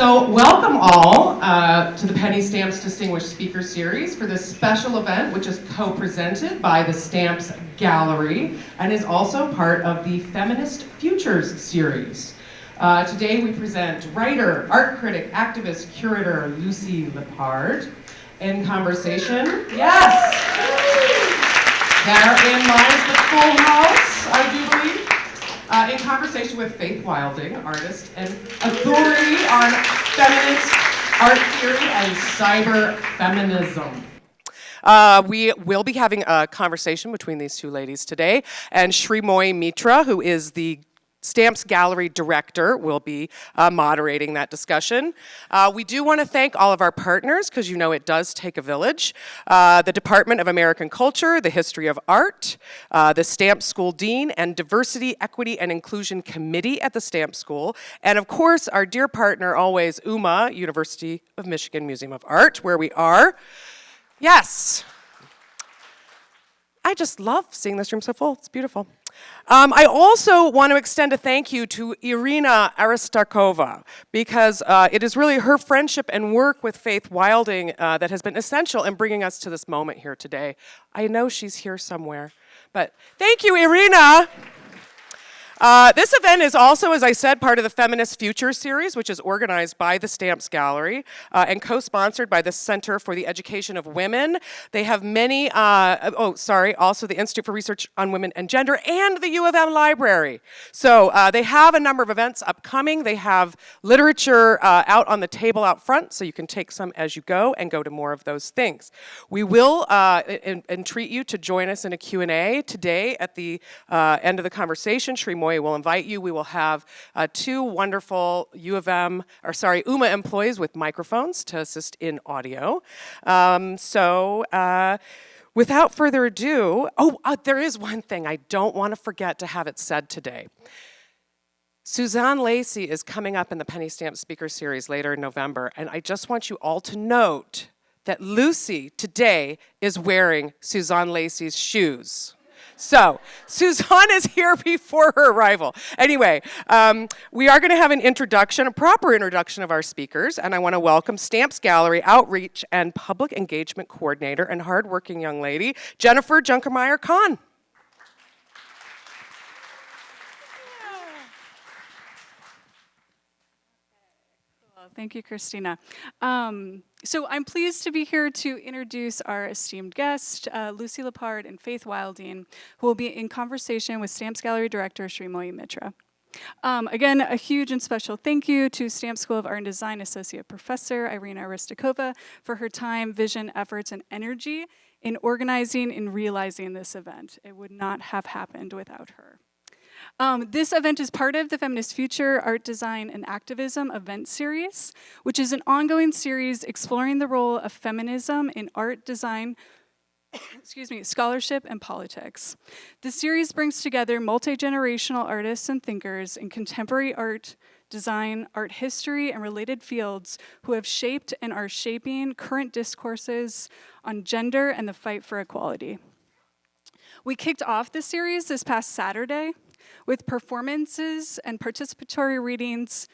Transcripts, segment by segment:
So welcome all to the Penny Stamps Distinguished Speaker Series for this special event, which is co-presented by the Stamps Gallery and is also part of the Feminist Futures Series. Today we present writer, art critic, activist, curator Lucy Lippard in conversation. Yes! Therein lies the full house, I do believe. In conversation with Faith Wilding, artist and authority on feminist art theory and cyber feminism. We will be having a conversation between these two ladies today, and Srimoy Mitra, who is the Stamps Gallery Director, will be moderating that discussion. We do want to thank all of our partners, because you know it does take a village. The Department of American Culture, the History of Art, the Stamp School Dean, and Diversity, Equity, and Inclusion Committee at the Stamp School. And of course, our dear partner always, UMA, University of Michigan Museum of Art, where we are. Yes. I just love seeing this room so full. It's beautiful. I also want to extend a thank you to Irina Aristarkova, because it is really her friendship and work with Faith Wilding that has been essential in bringing us to this moment here today. I know she's here somewhere, but thank you, Irina. This event is also, as I said, part of the Feminist Futures Series, which is organized by the Stamps Gallery and co-sponsored by the Center for the Education of Women. They have many, also the Institute for Research on Women and Gender and the U of M Library. So they have a number of events upcoming. They have literature out on the table out front, so you can take some as you go and go to more of those things. We will entreat you to join us in a Q&A today at the end of the conversation. Srimoy will invite you. We will have two wonderful UMA employees with microphones to assist in audio. Without further ado, there is one thing I don't want to forget to have it said today. Suzanne Lacey is coming up in the Penny Stamp Speaker Series later in November, and I just want you all to note that Lucy today is wearing Suzanne Lacey's shoes. So, Suzanne is here before her arrival. Anyway, we are going to have a proper introduction of our speakers, and I want to welcome Stamps Gallery Outreach and Public Engagement Coordinator and hardworking young lady, Jennifer Junkermeyer-Kahn. Thank you, Christina. So I'm pleased to be here to introduce our esteemed guest, Lucy Lippard and Faith Wilding, who will be in conversation with Stamps Gallery Director Srimoy Mitra. Again, a huge and special thank you to Stamps School of Art and Design Associate Professor Irina Aristarkova for her time, vision, efforts, and energy in organizing and realizing this event. It would not have happened without her. This event is part of the Feminist Future Art Design and Activism event series, which is an ongoing series exploring the role of feminism in art design, scholarship, and politics. The series brings together multi-generational artists and thinkers in contemporary art, design, art history, and related fields who have shaped and are shaping current discourses on gender and the fight for equality. We kicked off the series this past Saturday with performances and participatory readings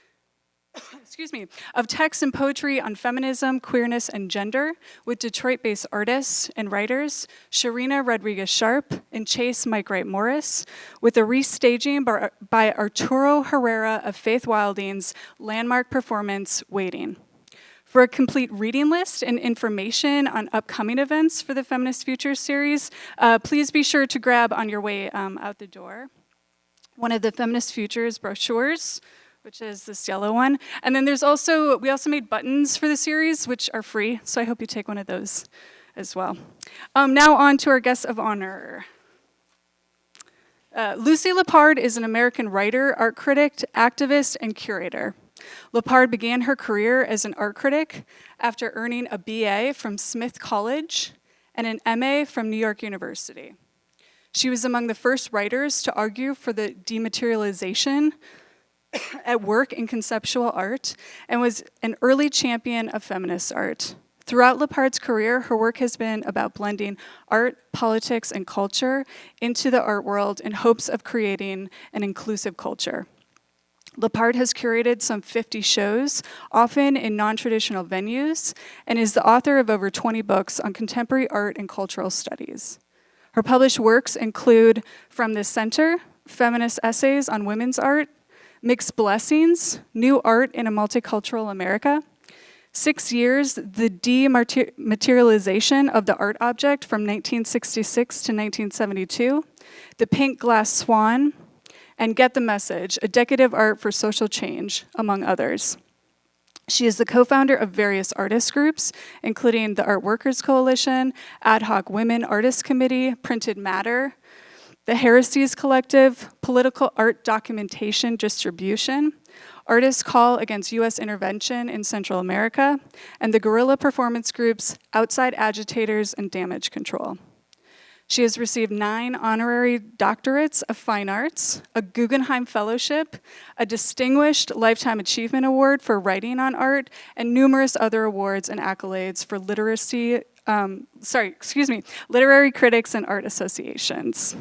of text and poetry on feminism, queerness, and gender with Detroit-based artists and writers Sharina Rodriguez-Sharp and Chase Mike Wright Morris, with a restaging by Arturo Herrera of Faith Wilding's landmark performance, Waiting. For a complete reading list and information on upcoming events for the Feminist Futures series, please be sure to grab on your way out the door one of the Feminist Futures brochures, which is this yellow one. And then we also made buttons for the series, which are free, so I hope you take one of those as well. Now on to our guest of honor. Lucy Lippard is an American writer, art critic, activist, and curator. Lippard began her career as an art critic after earning a BA from Smith College and an MA from New York University. She was among the first writers to argue for the dematerialization at work in conceptual art and was an early champion of feminist art. Throughout Lippard's career, her work has been about blending art, politics, and culture into the art world in hopes of creating an inclusive culture. Lippard has curated some 50 shows, often in non-traditional venues, and is the author of over 20 books on contemporary art and cultural studies. Her published works include From the Center, Feminist Essays on Women's Art, Mixed Blessings, New Art in a Multicultural America, 6 Years, The Dematerialization of the Art Object from 1966 to 1972, The Pink Glass Swan, and Get the Message, A Decade of Art for Social Change, among others. She is the co-founder of various artist groups, including the Art Workers Coalition, Ad Hoc Women Artists Committee, Printed Matter, the Heresies Collective, Political Art Documentation Distribution, Artists Call Against U.S. Intervention in Central America, and the guerrilla performance groups Outside Agitators and Damage Control. She has received 9 honorary doctorates of fine arts, a Guggenheim Fellowship, a Distinguished Lifetime Achievement Award for writing on art, and numerous other awards and accolades for literary critics and art associations.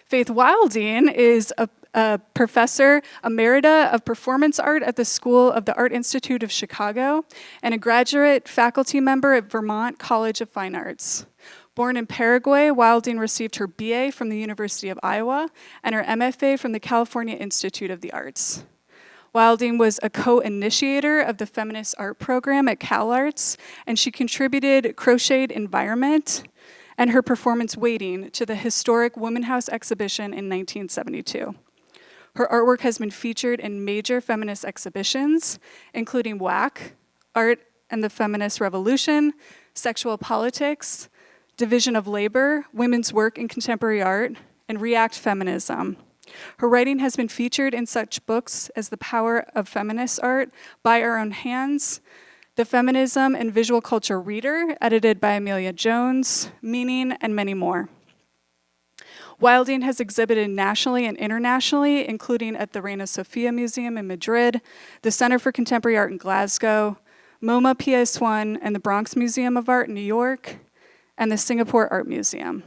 Faith Wilding is a professor emerita of performance art at the School of the Art Institute of Chicago and a graduate faculty member at Vermont College of Fine Arts. Born in Paraguay, Wilding received her BA from the University of Iowa and her MFA from the California Institute of the Arts. Wilding was a co-initiator of the Feminist Art Program at CalArts, and she contributed Crocheted Environment and her performance Waiting to the historic Woman House exhibition in 1972. Her artwork has been featured in major feminist exhibitions, including WAC, Art and the Feminist Revolution, Sexual Politics, Division of Labor, Women's Work in Contemporary Art, and React Feminism. Her writing has been featured in such books as The Power of Feminist Art, By Our Own Hands, The Feminism and Visual Culture Reader, edited by Amelia Jones, Meaning, and many more. Wilding has exhibited nationally and internationally, including at the Reina Sofia Museum in Madrid, the Center for Contemporary Art in Glasgow, MoMA PS1 and the Bronx Museum of Art in New York, and the Singapore Art Museum.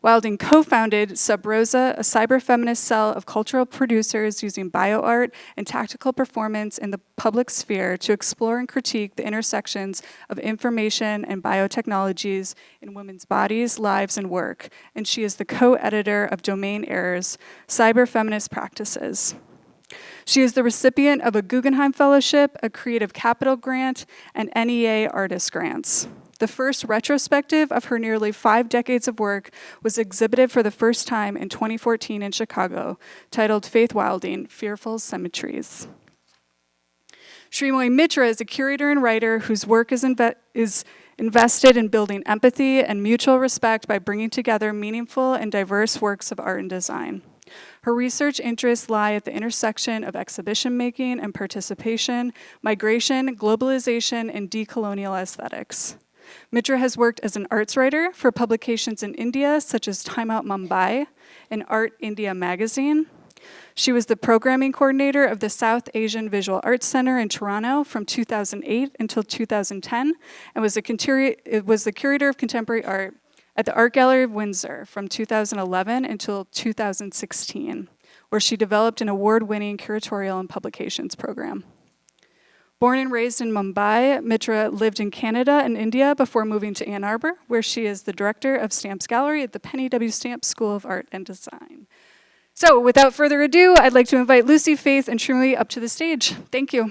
Wilding co-founded Sub Rosa, a cyber-feminist cell of cultural producers using bioart and tactical performance in the public sphere to explore and critique the intersections of information and biotechnologies in women's bodies, lives, and work. And she is the co-editor of Domain Errors, Cyber-Feminist Practices. She is the recipient of a Guggenheim Fellowship, a Creative Capital Grant, and NEA Artist Grants. The first retrospective of her nearly 5 decades of work was exhibited for the first time in 2014 in Chicago, titled Faith Wilding, Fearful Symmetries. Srimoy Mitra is a curator and writer whose work is invested in building empathy and mutual respect by bringing together meaningful and diverse works of art and design. Her research interests lie at the intersection of exhibition making and participation, migration, globalization, and decolonial aesthetics. Mitra has worked as an arts writer for publications in India, such as Time Out Mumbai and Art India magazine. She was the programming coordinator of the South Asian Visual Arts Center in Toronto from 2008 until 2010, and was the curator of contemporary art at the Art Gallery of Windsor from 2011 until 2016, where she developed an award-winning curatorial and publications program. Born and raised in Mumbai, Mitra lived in Canada and India before moving to Ann Arbor, where she is the director of Stamps Gallery at the Penny W. Stamps School of Art and Design. So without further ado, I'd like to invite Lucy, Faith, and Srimoy up to the stage. Thank you.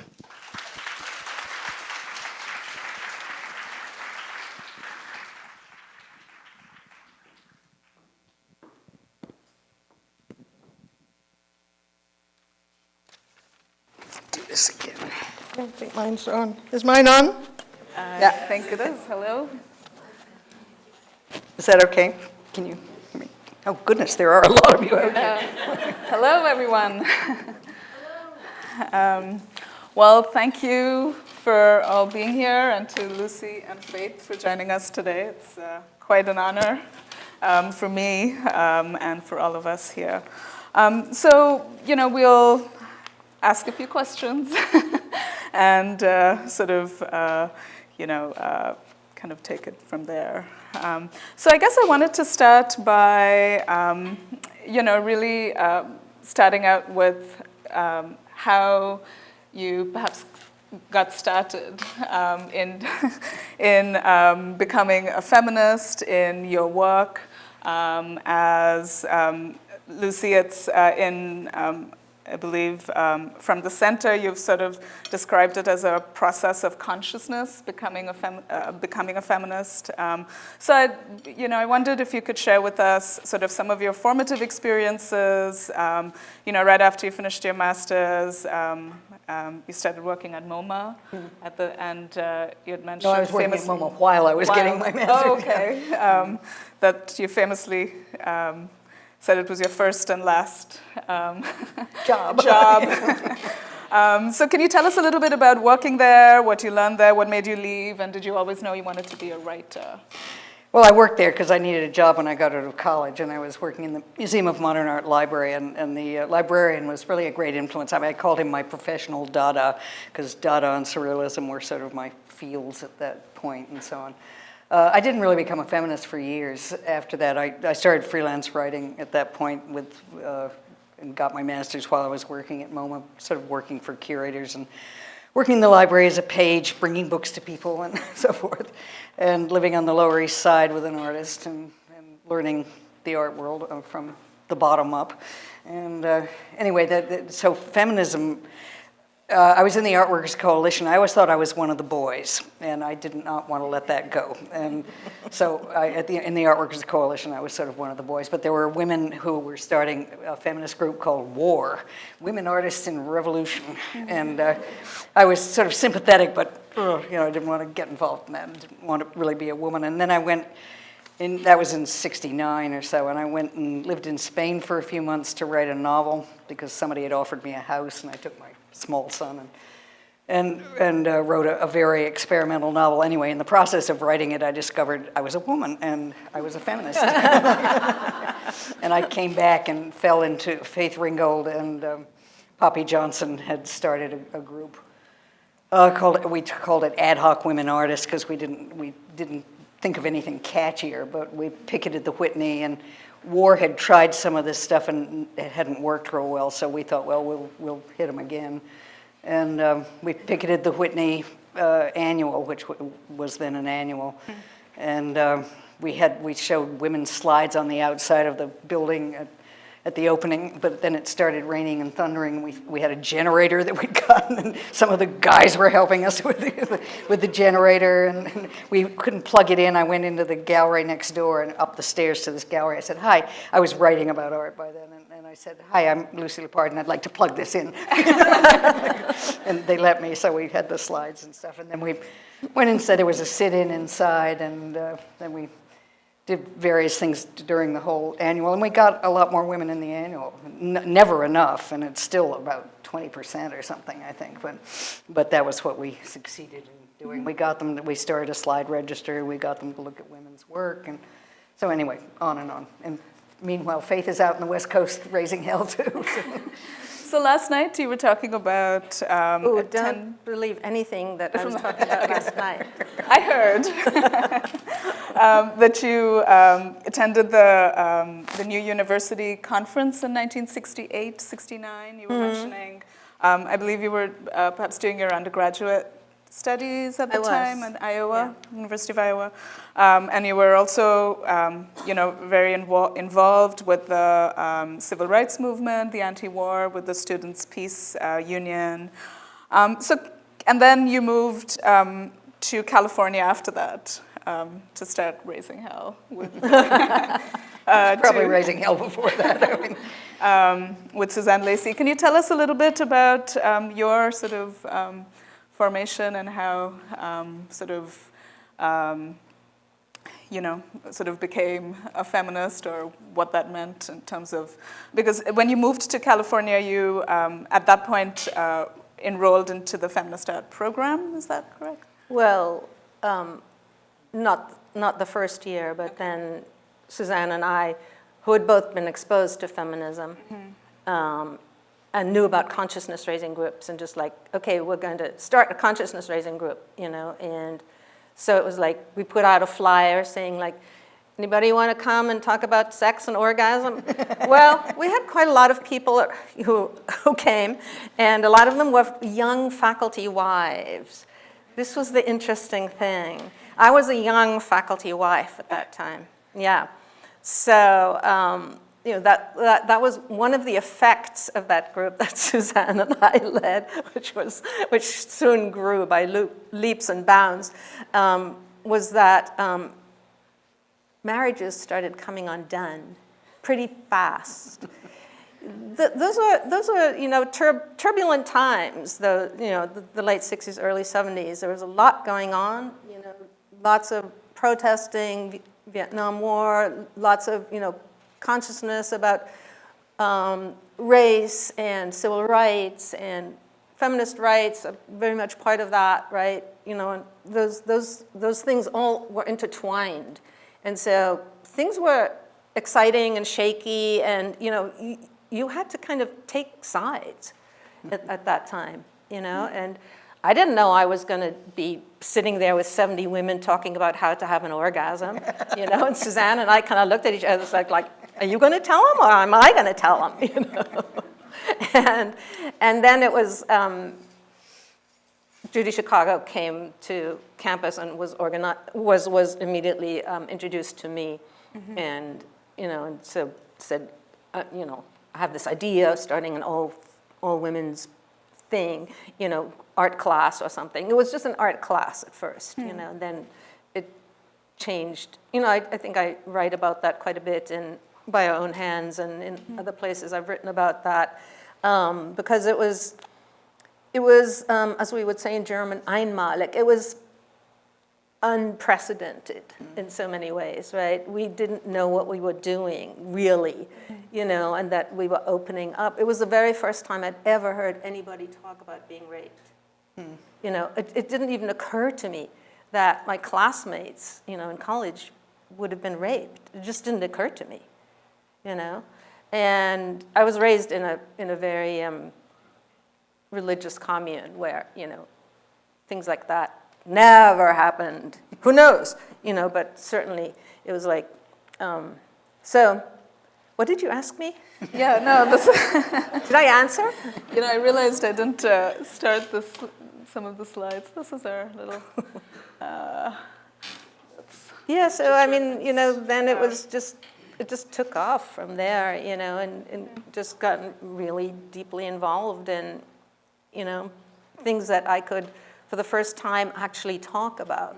Do this again. I don't think mine's on. Is mine on? Yeah, I think it is. Hello. Is that okay? Can you hear me? Oh, goodness, there are a lot of you out there. Hello, everyone. Well, thank you for all being here, and to Lucy and Faith for joining us today. It's quite an honor for me and for all of us here. So, we'll ask a few questions and kind of take it from there. So I guess I wanted to start by, really starting out with how you perhaps got started in becoming a feminist in your work. As Lucy, it's in, I believe, from the center, you've sort of described it as a process of consciousness, becoming a feminist. So, I wondered if you could share with us sort of some of your formative experiences. Right after you finished your master's, you started working at MoMA, and you had mentioned. No, I was working at MoMA while I was getting my master's. Oh, okay. That you famously said it was your first and last job. So can you tell us a little bit about working there, what you learned there, what made you leave, and did you always know you wanted to be a writer? Well, I worked there because I needed a job when I got out of college, and I was working in the Museum of Modern Art library, and the librarian was really a great influence. I mean, I called him my professional Dada, because Dada and Surrealism were sort of my fields at that point, and so on. I didn't really become a feminist for years after that. I started freelance writing at that point and got my master's while I was working at MoMA, sort of working for curators and working in the library as a page, bringing books to people and so forth, and living on the Lower East Side with an artist and learning the art world from the bottom up. And anyway, so feminism, I was in the Art Workers Coalition. I always thought I was one of the boys, and I did not want to let that go. And so in the Art Workers Coalition, I was sort of one of the boys. But there were women who were starting a feminist group called WAR, Women Artists in Revolution. And I was sort of sympathetic, but I didn't want to get involved in that. I didn't want to really be a woman. And then I went, that was in '69 or so, and I went and lived in Spain for a few months to write a novel because somebody had offered me a house, and I took my small son and wrote a very experimental novel. Anyway, in the process of writing it, I discovered I was a woman and I was a feminist. And I came back and fell into Faith Ringgold and Poppy Johnson had started a group we called it Ad Hoc Women Artists because we didn't think of anything catchier, but we picketed the Whitney, and War had tried some of this stuff and it hadn't worked real well, so we thought, well, we'll hit them again. And we picketed the Whitney annual, which was then an annual. And we showed women's slides on the outside of the building at the opening, but then it started raining and thundering. We had a generator that we'd gotten, and some of the guys were helping us with the generator, and we couldn't plug it in. I went into the gallery next door and up the stairs to this gallery. I said, hi. I was writing about art by then, and I said, hi, I'm Lucy Lippard, and I'd like to plug this in. And they let me, so we had the slides and stuff, and then we went and said there was a sit-in inside, and then we did various things during the whole annual, and we got a lot more women in the annual. Never enough, and it's still about 20% or something, I think, but that was what we succeeded in doing. We got them, we started a slide register, we got them to look at women's work, and so anyway, on and on. And meanwhile, Faith is out in the West Coast raising hell too. So last night you were talking about... don't believe anything that I was talking about last night. I heard that you attended the New University Conference in 1968, 69. You were mentioning, I believe you were perhaps doing your undergraduate studies at the time in Iowa, University of Iowa. And you were also, very involved with the civil rights movement, the anti-war, with the Students' Peace Union. And then you moved to California after that to start raising hell. Probably raising hell before that. I mean. With Suzanne Lacey. Can you tell us a little bit about your sort of formation and how sort of became a feminist, or what that meant in terms of, because when you moved to California, you at that point enrolled into the Feminist Art Program, is that correct? Well, not the first year, but then Suzanne and I, who had both been exposed to feminism, and knew about consciousness-raising groups, and just like, okay, we're going to start a consciousness-raising group, and so it was like we put out a flyer saying like, Anybody want to come and talk about sex and orgasm? Well, we had quite a lot of people who came, and a lot of them were young faculty wives. This was the interesting thing. I was a young faculty wife at that time, yeah. So, that was one of the effects of that group that Suzanne and I led, which soon grew by leaps and bounds, was that marriages started coming undone pretty fast. Those were turbulent times. The late '60s, early '70s. There was a lot going on. Lots of protesting, Vietnam War, lots of consciousness about race and civil rights and feminist rights. Very much part of that, right? And those things all were intertwined. And so things were exciting and shaky, and you had to kind of take sides at that time, and I didn't know I was going to be sitting there with 70 women talking about how to have an orgasm, and Suzanne and I kind of looked at each other like, are you going to tell them or am I going to tell them, and then it was Judy Chicago came to campus and was immediately introduced to me, and and so said, I have this idea of starting an all women's thing, art class or something. It was just an art class at first, and then it changed. I think I write about that quite a bit in By Our Own Hands and in other places I've written about that, because it was, as we would say in German, einmalig. It was unprecedented in so many ways, right? We didn't know what we were doing, really, and that we were opening up. It was the very first time I'd ever heard anybody talk about being raped. It didn't even occur to me that my classmates, in college would have been raped. It just didn't occur to me, And I was raised in a very religious commune where, things like that never happened. Who knows? But certainly it was like, so what did you ask me? Yeah, no, this. Did I answer? I realized I didn't start some of the slides. This is our little. Yeah, so I mean, then it was just, it just took off from there, and just got really deeply involved in, things that I could, for the first time, actually talk about,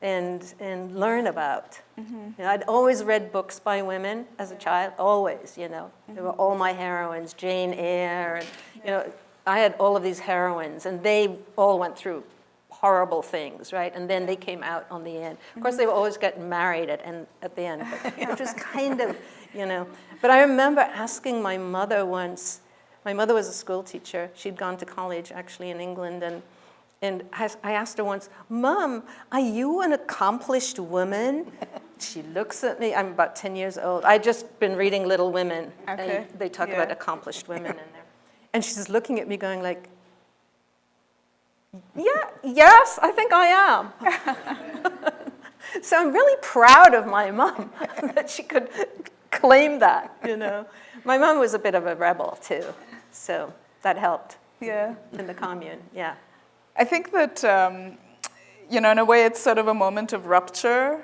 and learn about. I'd always read books by women as a child, always, They were all my heroines, Jane Eyre, and, I had all of these heroines, and they all went through horrible things, right? And then they came out on the end. Of course, they were always getting married at the end, which was kind of, But I remember asking my mother once. My mother was a school teacher. She'd gone to college, actually, in England, and I asked her once, Mom, are you an accomplished woman? She looks at me. I'm about 10 years old. I'd just been reading Little Women, and they talk about accomplished women in there. And she's looking at me going like, yes, I think I am. So I'm really proud of my mom that she could claim that, My mom was a bit of a rebel, too, so that helped in the commune, I think that, in a way, it's sort of a moment of rupture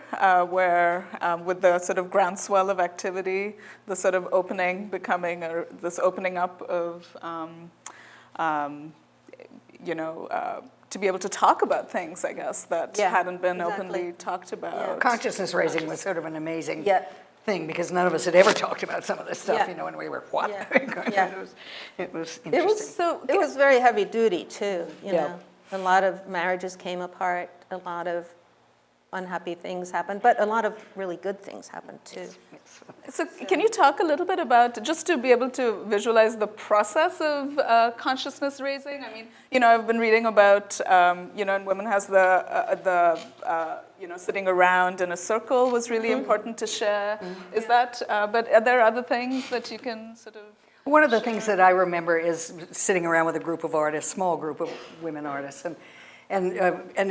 where, with the sort of groundswell of activity, the sort of opening becoming, this opening up of, to be able to talk about things, I guess, that hadn't been openly talked about. Consciousness raising was sort of an amazing thing, because none of us had ever talked about some of this stuff, and we were, what? It was interesting. It was very heavy duty, too, A lot of marriages came apart, a lot of unhappy things happened, but a lot of really good things happened, too. So can you talk a little bit about, just to be able to visualize the process of consciousness raising? I mean, I've been reading about, and Women has the sitting around in a circle was really important to share. Is that, but are there other things that you can sort of? One of the things that I remember is sitting around with a group of artists, small group of women artists, And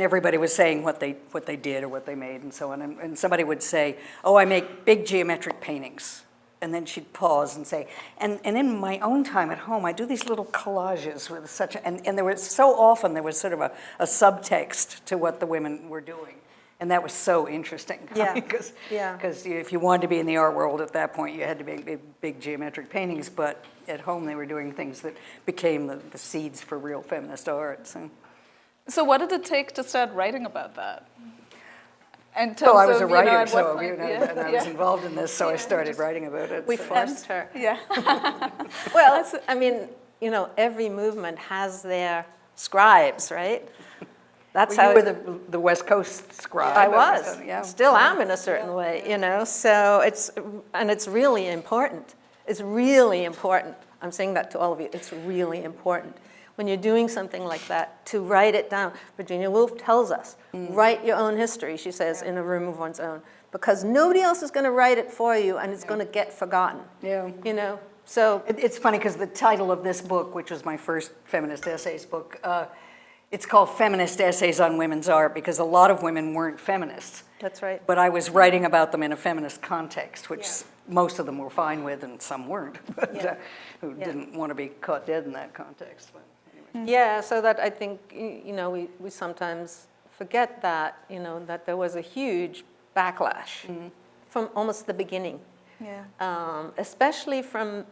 everybody was saying what they did or what they made and so on. And somebody would say, oh, I make big geometric paintings. And then she'd pause and say, and in my own time at home, I do these little collages with such a, and there was so often there was sort of a subtext to what the women were doing. And that was so interesting. Yeah. Because Yeah. if you wanted to be in the art world at that point, you had to make big geometric paintings, but at home they were doing things that became the seeds for real feminist art. So what did it take to start writing about that? In terms Well, I was of, a writer, at what so point- and I was involved in this, so I started writing about it. We so. forced her. Yeah. Well, I mean, every movement has their scribes, right? That's Well, how you were the West Coast scribe. I was. Yeah. Still am in a certain way, So it's really important. It's really important. I'm saying that to all of you. It's really important when you're doing something like that to write it down. Virginia Woolf tells us, write your own history, she says, in a room of one's own, because nobody else is going to write it for you, and it's going to get forgotten. Yeah. So It's funny because the title of this book, which was my first feminist essays book, it's called Feminist Essays on Women's Art because a lot of women weren't feminists. that's right. But I was writing about them in a feminist context, which most of them were fine with and some weren't, but who didn't want to be caught dead in that context. But anyway. Yeah, so that I think, we sometimes forget that, that there was a huge backlash from almost the beginning. Yeah. Especially from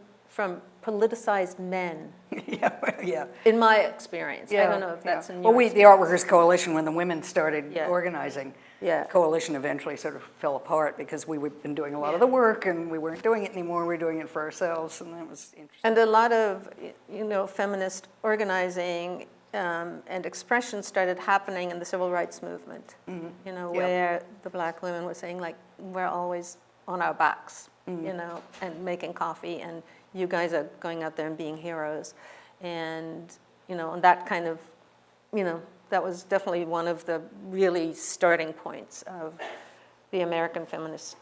politicized men, Yeah. in my experience. I don't know if that's in your Well, the Art Workers Coalition, when the women started organizing, Yeah. the coalition eventually sort of fell apart because we had been doing a lot of the work and we weren't doing it anymore. We were doing it for ourselves, and that was interesting. And a lot of, feminist organizing and expression started happening in the civil rights movement, where the black women were saying, like, we're always on our backs, and making coffee, and you guys are going out there and being heroes. And, and that kind of, that was definitely one of the really starting points of the American feminist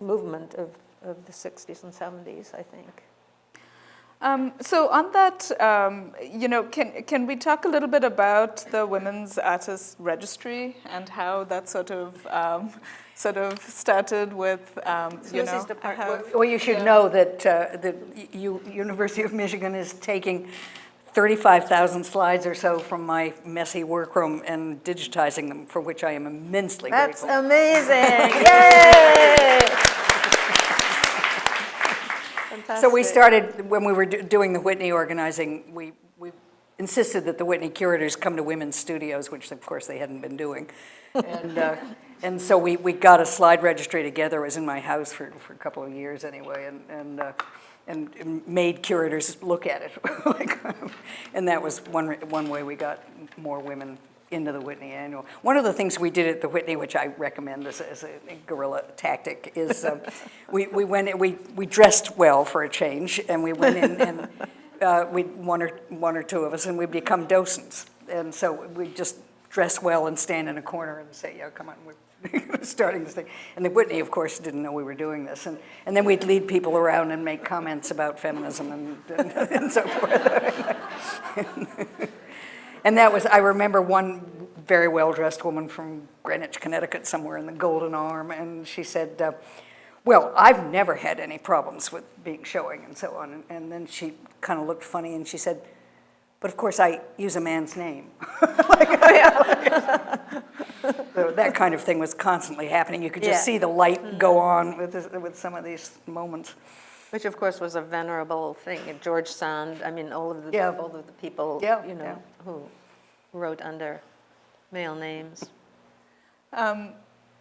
movement of the 60s and 70s, I think. So on that, can we talk a little bit about the Women's Artists Registry and how that sort of started with, Lucy's department. Well, you should know that the University of Michigan is taking 35,000 slides or so from my messy workroom and digitizing them, for which I am immensely That's grateful. amazing! Yay! Fantastic. So we started, when we were doing the Whitney organizing, we insisted that the Whitney curators come to women's studios, which of course they hadn't been doing. And so we got a slide registry together. It was in my house for a couple of years anyway, and made curators look at it. And that was one way we got more women into the Whitney Annual. One of the things we did at the Whitney, which I recommend as a guerrilla tactic, is we dressed well for a change, and we went in and one or two of us, and we'd become docents. And so we'd just dress well and stand in a corner and say, yeah, come on, we're starting this thing. And the Whitney, of course, didn't know we were doing this. And then we'd lead people around and make comments about feminism and so forth. And that was, I remember one very well-dressed woman from Greenwich, Connecticut, somewhere in the Golden Arm, and she said, well, I've never had any problems with being showing and so on. And then she kind of looked funny and she said, but of course I use a man's name. So that kind of thing was constantly happening. You could just see the light go on with some of these moments. Which, of course, was a venerable thing. George Sand, I mean, all of the people, who wrote under male names.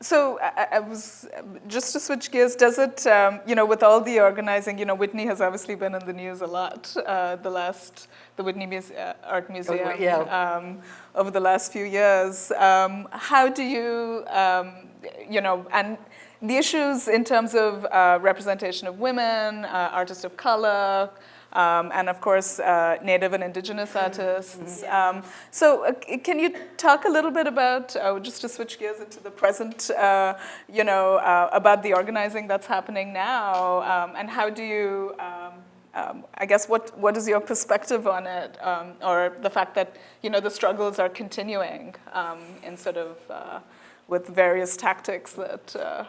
So I was, just to switch gears, does it, with all the organizing, Whitney has obviously been in the news a lot, the Whitney Art Museum, over the last few years. How do you, and the issues in terms of representation of women, artists of color, and of course, Native and Indigenous artists. So can you talk a little bit about, just to switch gears into the present, about the organizing that's happening now, and how do you I guess what is your perspective on it, or the fact that the struggles are continuing in sort of with various tactics that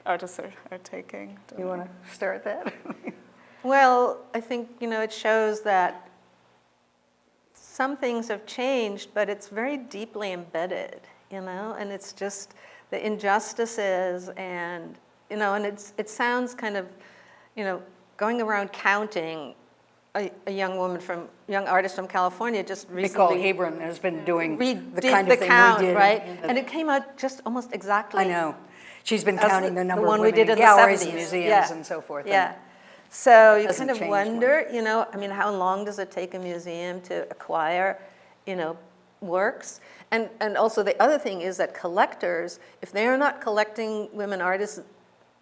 artists are taking? You want to start that? Well, I think, it shows that some things have changed, but it's very deeply embedded, and it's just the injustices and, and it sounds kind of, going around counting a young artist from California just recently. Nicole Hebron has been doing the did kind the of thing count, we did. right? And it came out just almost exactly. I know. She's been counting the number one of we women did in in galleries the 70s. and museums Yeah. and so forth. Yeah. So you hasn't kind of changed wonder, how long does it take a museum to acquire, works? And also the other thing is that collectors, if they're not collecting women artists,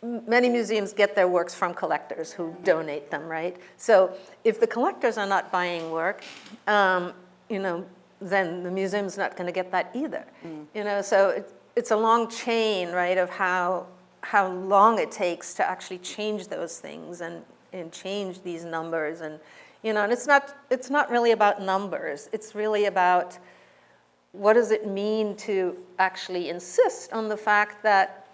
many museums get their works from collectors who donate them, right? So if the collectors are not buying work, then the museum's not going to get that either. So it's a long chain, right, of how long it takes to actually change those things and change these numbers, and and it's not really about numbers. It's really about what does it mean to actually insist on the fact that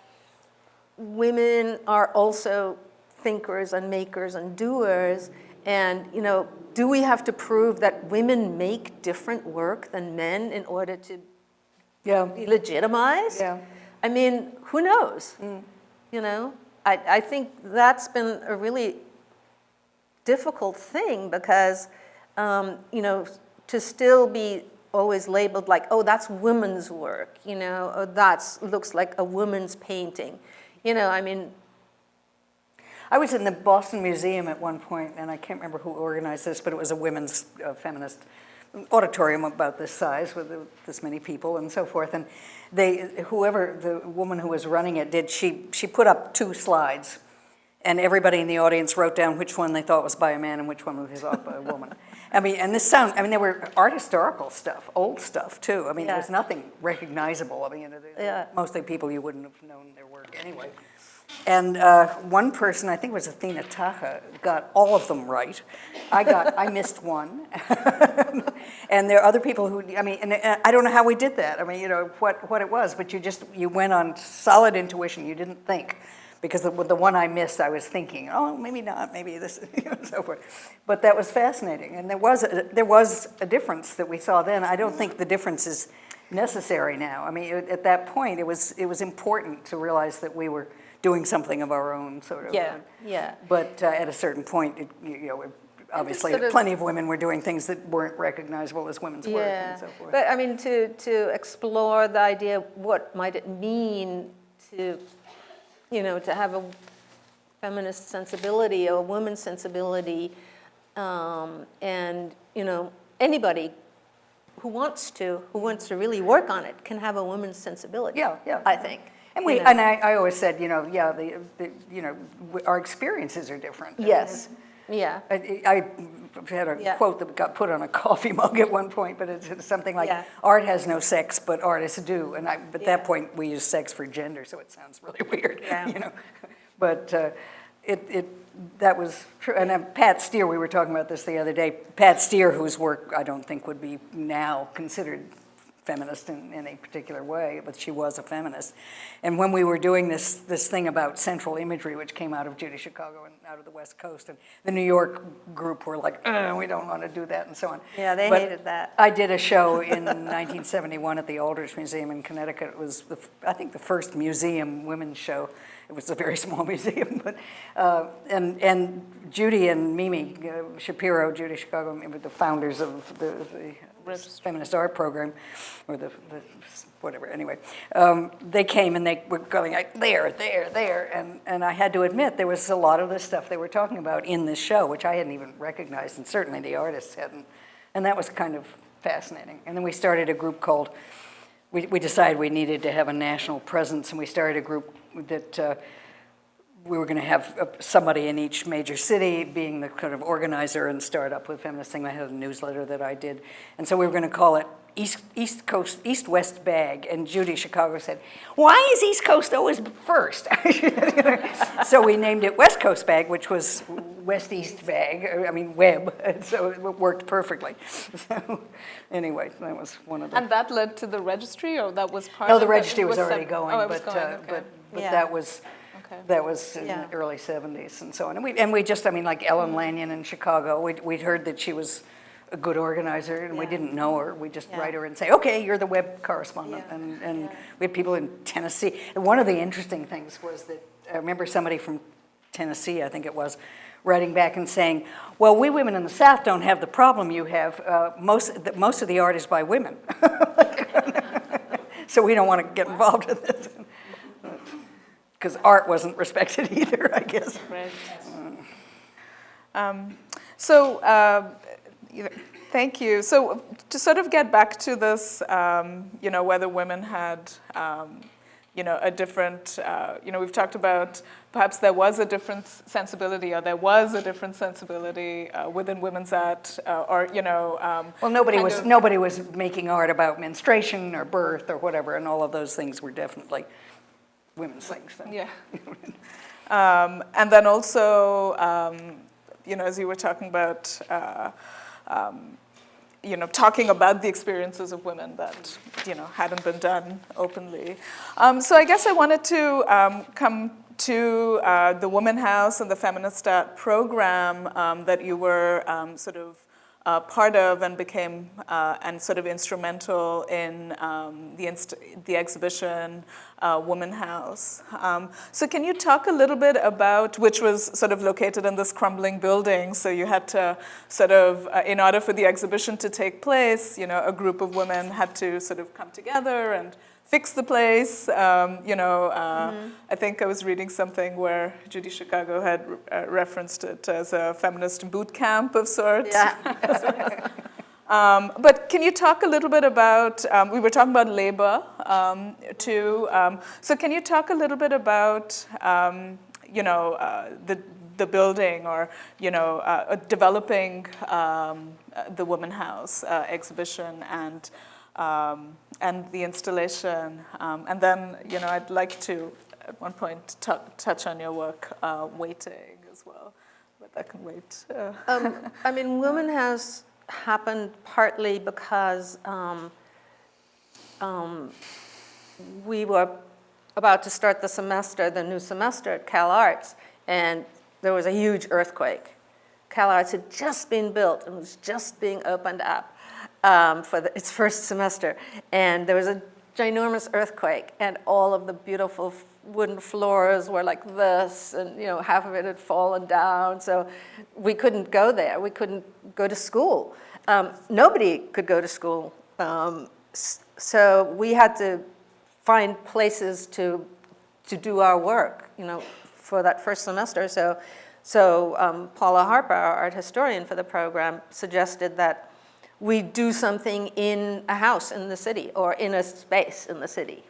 women are also thinkers and makers and doers, and do we have to prove that women make different work than men in order to be legitimized? Yeah. I mean, who knows? I think that's been a really difficult thing because, to still be always labeled like, oh, that's women's work, or that looks like a woman's painting. I mean. I was in the Boston Museum at one point, and I can't remember who organized this, but it was a women's feminist auditorium about this size with this many people and so forth. And whoever the woman who was running it did, she put up 2 slides, and everybody in the audience wrote down which one they thought was by a man and which one was by a woman. There were art historical stuff, old stuff too. There was nothing recognizable. Mostly people you wouldn't have known their work anyway. And one person, I think it was Athena Taha, got all of them right. I missed one. And there are other people who, and I don't know how we did that. What it was, but you went on solid intuition. You didn't think. Because the one I missed, I was thinking, oh, maybe not, maybe this, and so forth. But that was fascinating, and there was a difference that we saw then. I don't think the difference is necessary now. At that point, it was important to realize that we were doing something of our own, sort of. Yeah. But at a certain point, obviously, plenty of women were doing things that weren't recognizable as women's work, and so forth. But to explore the idea, what might it mean to have a feminist sensibility or a woman's sensibility, and anybody who wants to really work on it can have a woman's sensibility. Yeah. I think. And I always said, our experiences are different. Yes. Yeah. I had a quote that got put on a coffee mug at one point, but it's something like, Yeah. art has no sex, but artists do. And at that point, we use sex for gender, so it sounds really weird, But that was true. And Pat Steer, we were talking about this the other day. Pat Steer, whose work I don't think would be now considered feminist in any particular way, but she was a feminist. And when we were doing this thing about central imagery, which came out of Judy Chicago and out of the West Coast, and the New York group were like, we don't want to do that, and so on. Yeah, they hated that. I did a show in 1971 at the Aldrich Museum in Connecticut. It was, I think, the first museum women's show. It was a very small museum, but and Judy and Mimi Shapiro, Judy Chicago, the founders of the Feminist Art Program, or the whatever. Anyway, they came and they were going like there, and I had to admit there was a lot of the stuff they were talking about in this show, which I hadn't even recognized, and certainly the artists hadn't, and that was kind of fascinating. And then we started a group called. We decided we needed to have a national presence, and we started a group that we were going to have somebody in each major city being the kind of organizer and start up with feminist thing. I had a newsletter that I did, and so we were going to call it East-West Bag. And Judy Chicago said, "Why is East Coast always first?" So we named it West Coast Bag, which was west-east bag, I mean web, and so it worked perfectly. So anyway, that was one of the... And that led to the registry, or that was part No, of the it? registry It was already set- going, Oh, it was but, going, okay. but Yeah. that was... Okay. That was in Yeah. the early 70s and so on. And we just, I mean, like Ellen Lanyon in Chicago, we'd heard that she was a good organizer, and we Yeah. didn't know her. We just Yeah. write her and say, okay, you're the web correspondent. Yeah. And Yeah. we had people in Tennessee. And one of the interesting things was that I remember somebody from Tennessee, I think it was, writing back and saying, well, we women in the South don't have the problem you have. Most of the art is by women. So we don't want to get involved in this. Because art wasn't respected either, I guess. Right. Thank you. So to sort of get back to this, whether women had, a different, we've talked about perhaps there was a different sensibility, or there was a different sensibility within women's art, Well, nobody was making art about menstruation or birth or whatever, and all of those things were definitely women's things. So. Yeah. And then also, as you were talking about, talking about the experiences of women that, hadn't been done openly. So I guess I wanted to come to the Woman House and the Feminist Art Program that you were sort of part of and became and sort of instrumental in the exhibition Woman House. So can you talk a little bit about, which was sort of located in this crumbling building, so you had to sort of, in order for the exhibition to take place, a group of women had to sort of come together and fix the place. I think I was reading something where Judy Chicago had referenced it as a feminist boot camp of sorts. Yeah. But can you talk a little bit about, we were talking about labor too, so can you talk a little bit about, the building or, developing the Woman House exhibition and the installation. And then, I'd like to, at one point, touch on your work, waiting as well, but that can wait. Woman House happened partly because we were about to start the new semester at CalArts, and there was a huge earthquake. CalArts had just been built and was just being opened up for its first semester. And there was a ginormous earthquake, and all of the beautiful wooden floors were like this, and half of it had fallen down. So we couldn't go there. We couldn't go to school. Nobody could go to school. So we had to find places to do our work, for that first semester. So Paula Harper, our art historian for the program, suggested that we do something in a house in the city or in a space in the city,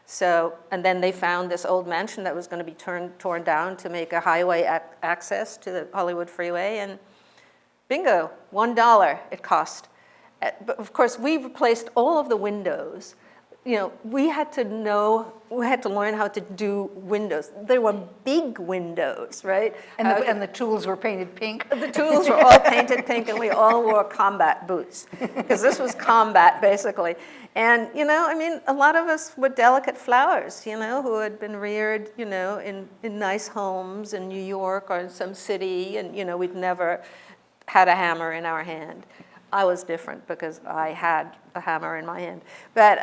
So, and then they found this old mansion that was going to be torn down to make a highway access to the Hollywood freeway, and bingo, $1 it cost. But of course, we replaced all of the windows. We had to learn how to do windows. They were big windows, right? And the tools were painted pink. The tools were all painted pink, and we all wore combat boots, because this was combat, basically. And, a lot of us were delicate flowers, who had been reared, in nice homes in New York or in some city, and, we'd never had a hammer in our hand. I was different because I had a hammer in my hand. But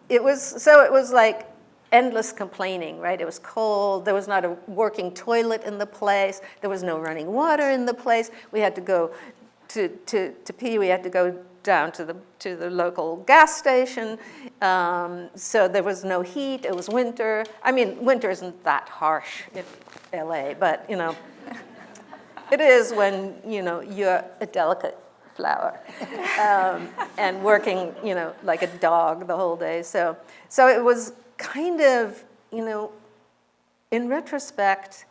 it was like endless complaining, right? It was cold. There was not a working toilet in the place. There was no running water in the place. We had to go to pee. We had to go down to the local gas station. So there was no heat. It was winter. Winter isn't that harsh in LA, but it is when you're a delicate flower and working like a dog the whole day. So it was kind of in retrospect,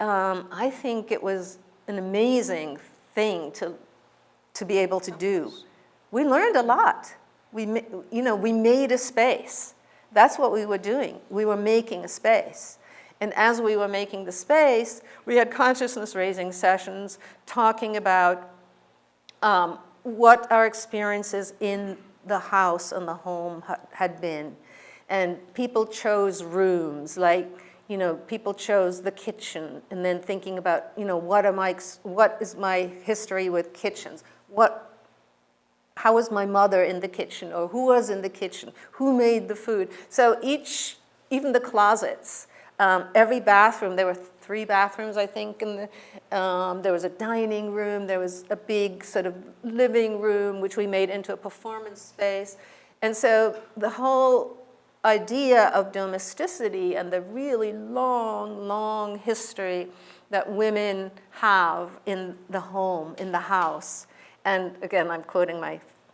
I think it was an amazing thing to be able to do. We learned a lot. We made a space. That's what we were doing. We were making a space. And as we were making the space, we had consciousness-raising sessions talking about what our experiences in the house and the home had been. And people chose rooms, like, people chose the kitchen, and then thinking about, what is my history with kitchens? How was my mother in the kitchen, or who was in the kitchen? Who made the food? So even the closets, every bathroom, there were 3 bathrooms, I think, and there was a dining room, there was a big sort of living room, which we made into a performance space. And so the whole idea of domesticity and the really long, long history that women have in the home, in the house. And again, I'm quoting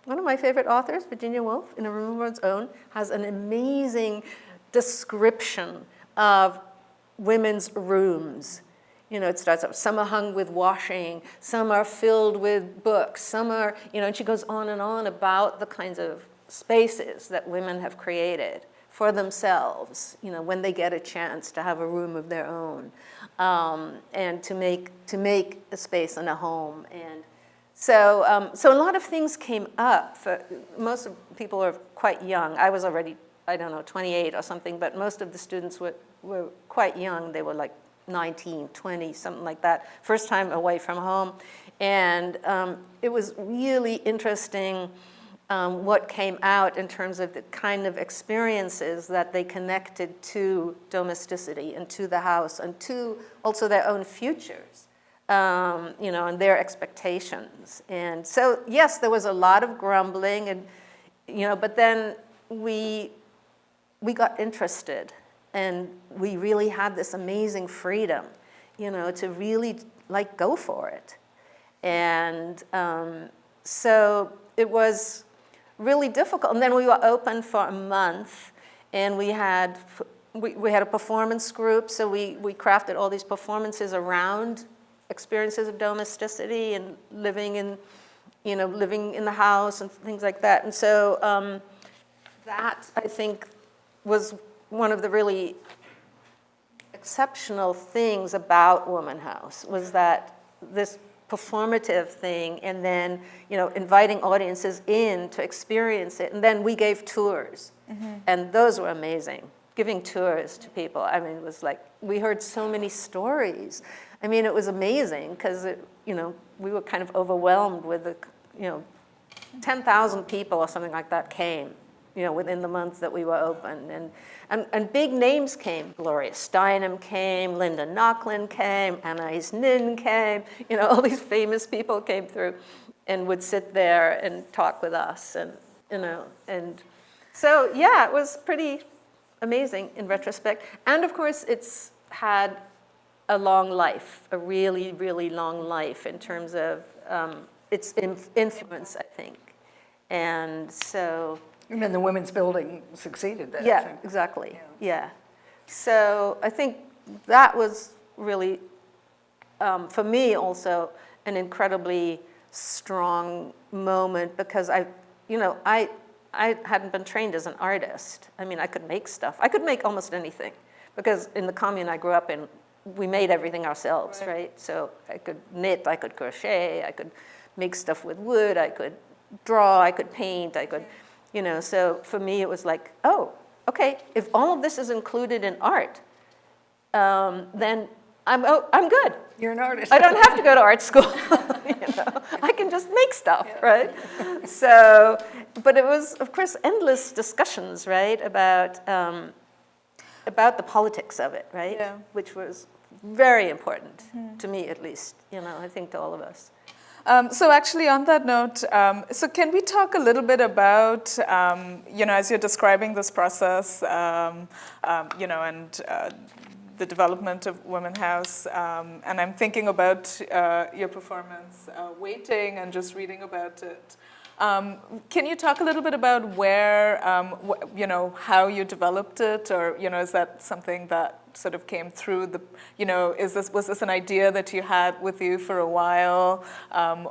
one of my favorite authors, Virginia Woolf, In a Room of Its Own, has an amazing description of women's rooms. It starts out, some are hung with washing, some are filled with books, some are, and she goes on and on about the kinds of spaces that women have created for themselves, when they get a chance to have a room of their own, and to make a space in a home. And so a lot of things came up. Most of the people are quite young. I was already, 28 or something, but most of the students were quite young. They were like 19, 20, something like that. First time away from home. And it was really interesting what came out in terms of the kind of experiences that they connected to domesticity and to the house and to also their own futures, and their expectations. And so, yes, there was a lot of grumbling, and but then we got interested, and we really had this amazing freedom, to really go for it. And so it was really difficult. And then we were open for a month, and we had a performance group, so we crafted all these performances around experiences of domesticity and living in the house and things like that. And so that, I think, was one of the really exceptional things about Woman House, was that this performative thing, and then inviting audiences in to experience it. And then we gave tours, and those were amazing. Giving tours to people, it was like, we heard so many stories. It was amazing, because we were kind of overwhelmed with 10,000 people or something like that came, within the month that we were open. And big names came. Gloria Steinem came, Linda Nochlin came, Anais Nin came. All these famous people came through and would sit there and talk with us. And so, yeah, it was pretty amazing in retrospect. And of course, it's had a long life, a really, really long life in terms of its influence, I think. And so... And then the women's building succeeded that. Yeah, exactly. Yeah. So I think that was really, for me also, an incredibly strong moment, because I hadn't been trained as an artist. I could make stuff. I could make almost anything, because in the commune I grew up in, we made everything ourselves, right? So I could knit, I could crochet, I could make stuff with wood, I could draw, I could paint, I could... so for me it was like, oh, okay, if all of this is included in art, then I'm good. You're an artist. I don't have to go to art school. I can just make stuff, right? So, but it was, of course, endless discussions, right, about the politics of it, right? Yeah. Which was very important to me, at least. I think to all of us. So actually, on that note, so can we talk a little bit about, as you're describing this process, and the development of Woman House, and I'm thinking about your performance, Waiting, and just reading about it. Can you talk a little bit about where, how you developed it, or, is that something that sort of came through the, was this an idea that you had with you for a while,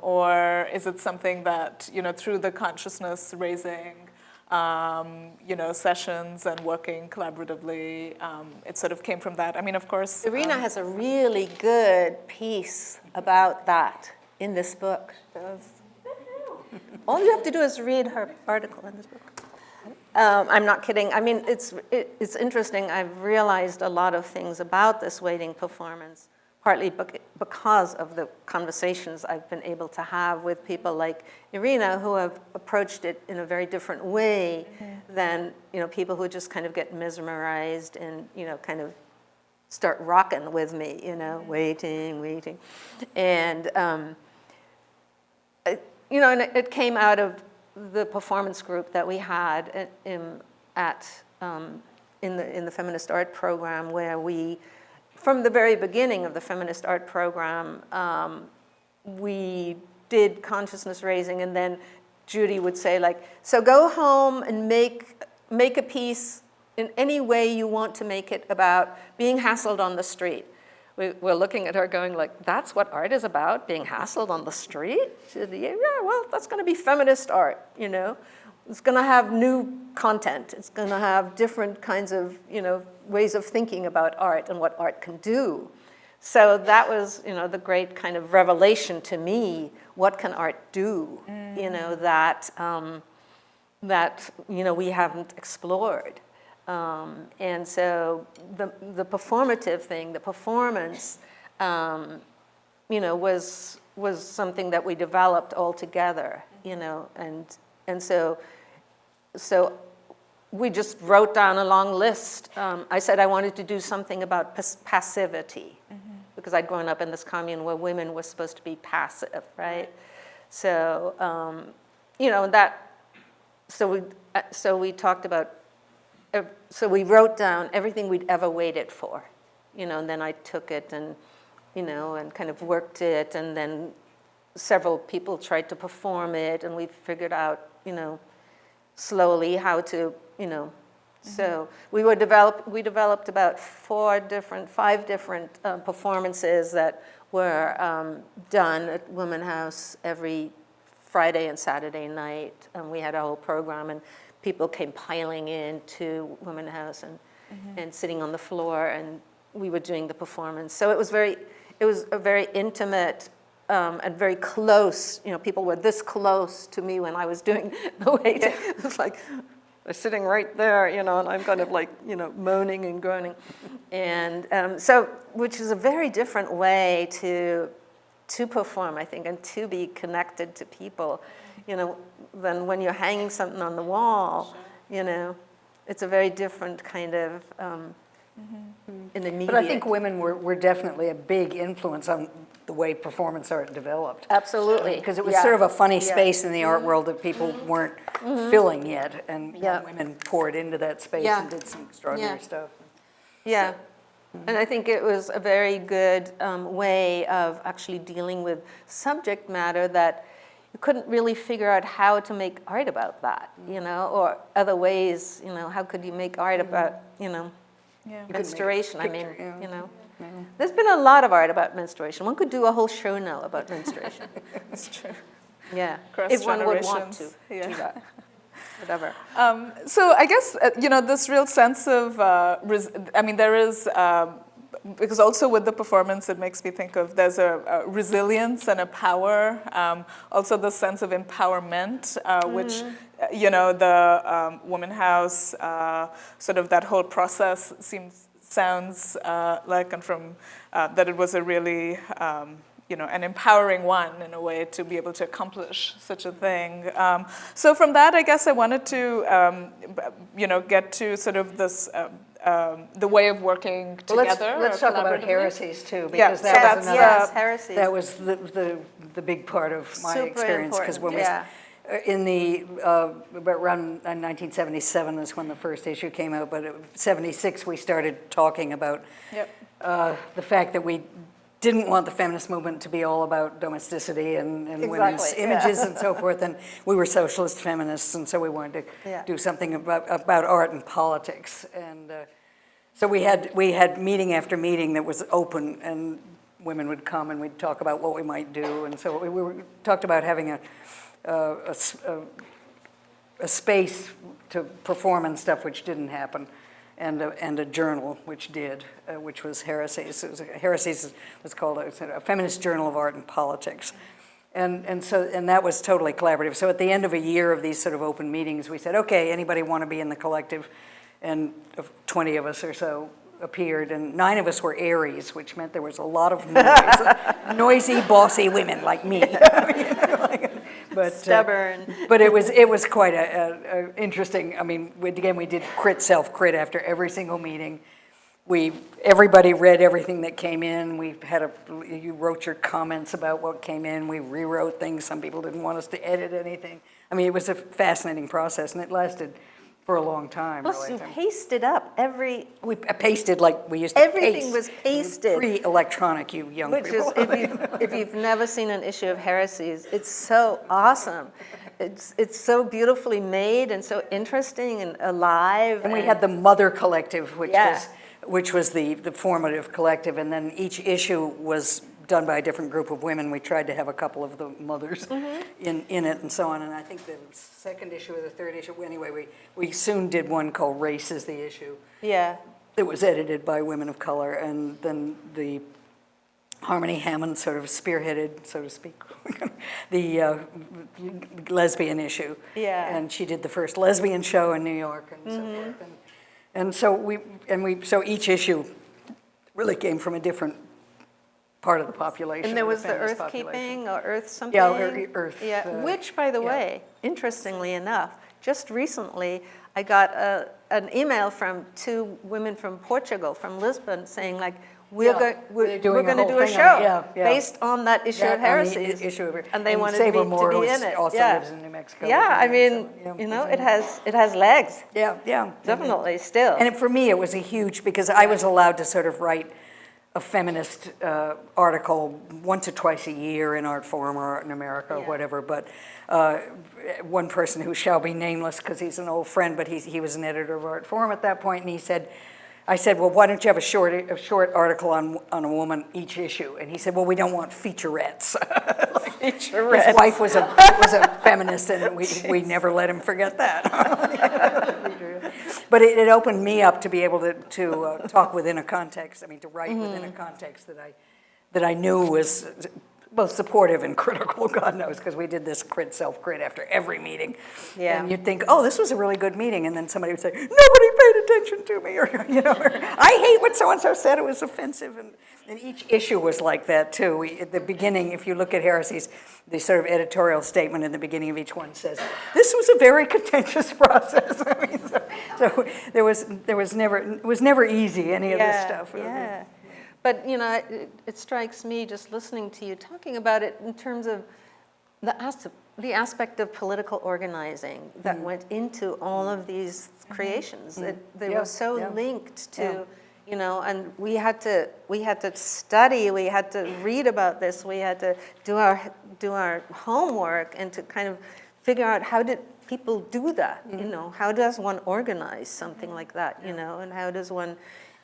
or is it something that, through the consciousness raising sessions and working collaboratively. It sort of came from that. I mean, of course. Irina has a really good piece about that in this book. All you have to do is read her article in this book. I'm not kidding. I mean, it's interesting. I've realized a lot of things about this waiting performance, partly because of the conversations I've been able to have with people like Irina, who have approached it in a very different way than people who just kind of get mesmerized and kind of start rocking with me, waiting, and and it came out of the performance group that we had in the Feminist Art Program, where we, from the very beginning of the Feminist Art Program, we did consciousness raising, and then Judy would say, so go home and make a piece in any way you want to make it about being hassled on the street. We're looking at her going that's what art is about, being hassled on the street? She said, yeah, well, that's going to be feminist art, It's going to have new content. It's going to have different kinds of, ways of thinking about art and what art can do. So that was, the great kind of revelation to me. What can art do, that we haven't explored. And so the performative thing, the performance, was something that we developed all together, and so we just wrote down a long list. I said I wanted to do something about passivity, because I'd grown up in this commune where women were supposed to be passive, right? So so we talked about. So we wrote down everything we'd ever waited for, and then I took it and, and kind of worked it, and then several people tried to perform it, and we figured out, slowly how to, So we developed about 5 different performances that were done at Woman House every Friday and Saturday night, and we had a whole program, and people came piling into Women House and sitting on the floor, and we were doing the performance. So it was a very intimate and very close. People were this close to me when I was doing the waiting. It was they're sitting right there, and I'm kind of moaning and groaning, and so which is a very different way to perform, I think, and to be connected to people. Than when you're hanging something on the wall, it's a very different kind of in the media. But I think women were definitely a big influence on the way performance art developed. Absolutely. Because it was sort of a funny space in the art world that people weren't filling yet, and women poured into that space and did some extraordinary stuff. Yeah. And I think it was a very good way of actually dealing with subject matter that you couldn't really figure out how to make art about that, or other ways, how could you make art about, menstruation? There's been a lot of art about menstruation. One could do a whole show now about menstruation. That's true. Yeah, Cross if one would want to generations. do that. Whatever. So I guess, this real sense of, there is, because also with the performance, it makes me think of there's a resilience and a power, also the sense of empowerment, which, the Woman House, sort of that whole process sounds like, and from that it was a really, an empowering one in a way to be able to accomplish such a thing. So from that, I guess I wanted to, get to sort of this, the way of working together. Let's talk about Heresies too, because that was Heresies. That was the big part of my Super experience. Because when in the around 1977 is when the first issue came out, but '76 we started talking about the fact that we didn't want the feminist movement to be all about domesticity and women's images and so forth, and we were socialist feminists, and so we wanted to do something about art and politics, and so we had meeting after meeting that was open, and women would come and we'd talk about what we might do, and so we talked about having a space to perform and stuff, which didn't happen, and a journal, which did, which was Heresies. Heresies was called a Feminist Journal of Art and Politics. And that was totally collaborative. So at the end of a year of these sort of open meetings, we said, okay, anybody want to be in the collective? And 20 of us or so appeared, and 9 of us were Aries, which meant there was a lot of noise. Noisy, bossy women like me. But, Stubborn. But it was quite a interesting. I mean, we did self-crit after every single meeting. Everybody read everything that came in. You wrote your comments about what came in. We rewrote things. Some people didn't want us to edit anything. I mean, it was a fascinating process, and it lasted for a long time. Plus, really. you pasted up We pasted like we used to paste. everything was pasted. Pre-electronic, you young Which people. is, if you've never seen an issue of Heresies, it's so awesome. It's so beautifully made and so interesting and alive. And we had the Mother Collective, Yeah. which was the formative collective, and then each issue was done by a different group of women. We tried to have a couple of the mothers in it and so on. And I think the second issue or the third issue, anyway, we soon did one called Race is the Issue. Yeah. It was edited by women of color, and then the Harmony Hammond sort of spearheaded, so to speak, the lesbian issue. Yeah. And she did the first lesbian show in New York and so forth. And so each issue really came from a different part of the population. And there was the feminist earth population. keeping or earth something? Yeah, earth. Yeah, which, by the way, interestingly enough, just recently I got an email from 2 women from Portugal, from Lisbon, saying like, we're going to do a show based on that issue of Heresies. And they wanted me to be in it. Also lives in New Mexico. Yeah, I mean, it has legs. Yeah. Definitely, still. And for me, it was a huge, because I was allowed to sort of write a feminist article once or twice a year in Artforum or Art in America or whatever, but one person who shall be nameless because he's an old friend, but he was an editor of Artforum at that point, and I said, well, why don't you have a short article on a woman each issue? And he said, well, we don't want featurettes. Featurettes. His wife was a feminist, and we never let him forget that. But it opened me up to be able to talk within a context. I mean, to write within a context that I knew was both supportive and critical, God knows, because we did this self-crit after every meeting. Yeah. And you'd think, oh, this was a really good meeting, and then somebody would say, nobody paid attention to me, or I hate what so-and-so said, it was offensive, and each issue was like that, too. At the beginning, if you look at Heresies, the sort of editorial statement in the beginning of each one says, this was a very contentious process. I mean, so it was never easy, any of this stuff. Yeah. But, it strikes me just listening to you talking about it in terms of the aspect of political organizing that went into all of these creations. They were so linked to, and we had to study, we had to read about this, we had to do our homework and to kind of figure out how did people do that, how does one organize something like that, and how does one.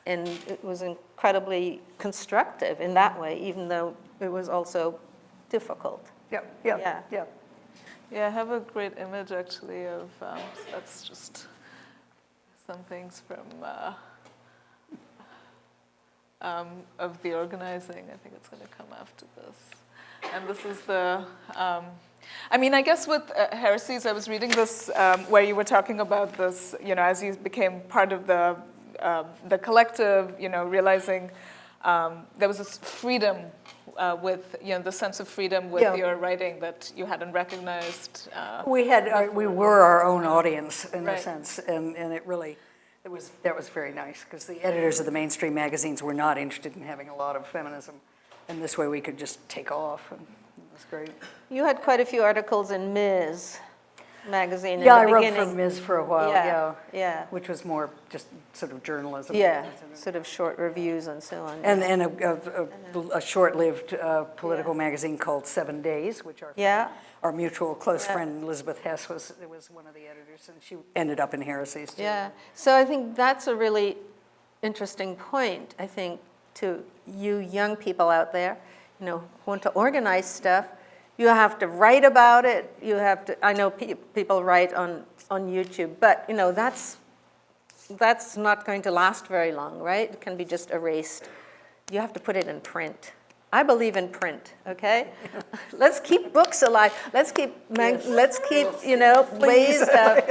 And it was incredibly constructive in that way, even though it was also difficult. Yeah. Yeah, I have a great image actually of, that's just some things from, of the organizing. I think it's going to come after this. And this is the, I guess with Heresies, I was reading this where you were talking about this, as you became part of the collective, realizing there was this freedom with, the sense of freedom with your writing that you hadn't recognized. We were our own audience in a sense, and it really, that was very nice, because the editors of the mainstream magazines were not interested in having a lot of feminism, and this way we could just take off, and it was great. You had quite a few articles in Ms. magazine in I the wrote beginning. for Ms. for a while, Yeah. which was more just sort of journalism. Yeah, sort of short reviews and so on. And a short-lived political magazine called 7 Days, which our mutual close friend Elizabeth Hess was one of the editors, and she ended up in Heresies too. Yeah, so I think that's a really interesting point, I think, to you young people out there, who want to organize stuff. You have to write about it. You have to, I know people write on YouTube, but you know, that's not going to last very long, right? It can be just erased. You have to put it in print. I believe in print, okay? Let's keep books alive. Let's keep, you know, ways of,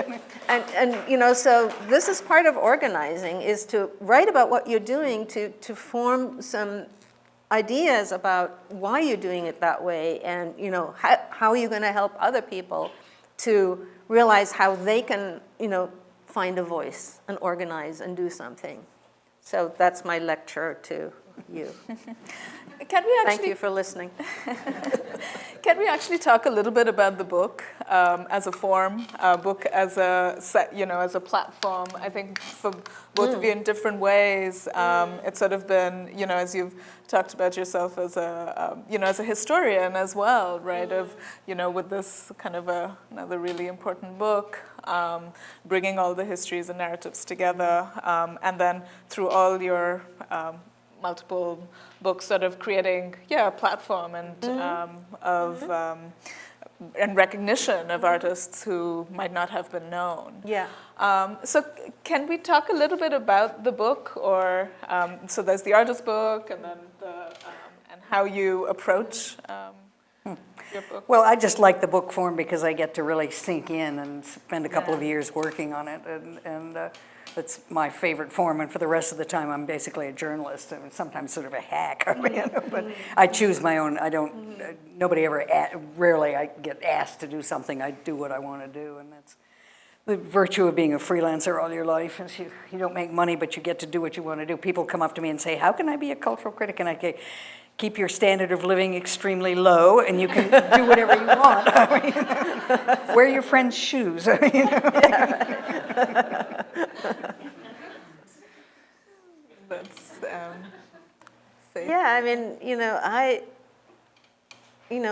and you know, so this is part of organizing, is to write about what you're doing, to form some ideas about why you're doing it that way, and you know, how you're going to help other people to realize how they can, you know, find a voice and organize and do something. So that's my lecture to you. Can we actually, Thank you for listening. Can we actually talk a little bit about the book as a form, book as a set, you know, as a platform? I think for both of you in different ways, it's sort of been, you know, as you've talked about yourself as a, you know, as a historian as well, right? Of, you know, with this kind of another really important book, bringing all the histories and narratives together, and then through all your multiple books, sort of creating, a platform and and recognition of artists who might not have been known. Yeah. So can we talk a little bit about the book, or so there's the artist book, and then and how you approach your book? Well, I just like the book form because I get to really sink in and spend a couple of years working on it, and that's my favorite form. And for the rest of the time, I'm basically a journalist, and sometimes sort of a hack. You know, but I choose my own. I don't. Nobody ever. Rarely I get asked to do something. I do what I want to do, and that's the virtue of being a freelancer all your life. Is you don't make money, but you get to do what you want to do. People come up to me and say, "How can I be a cultural critic?" And I say, keep your standard of living extremely low, and you can do whatever you want. I mean, wear your friend's shoes. You know? That's Yeah, I mean, you know,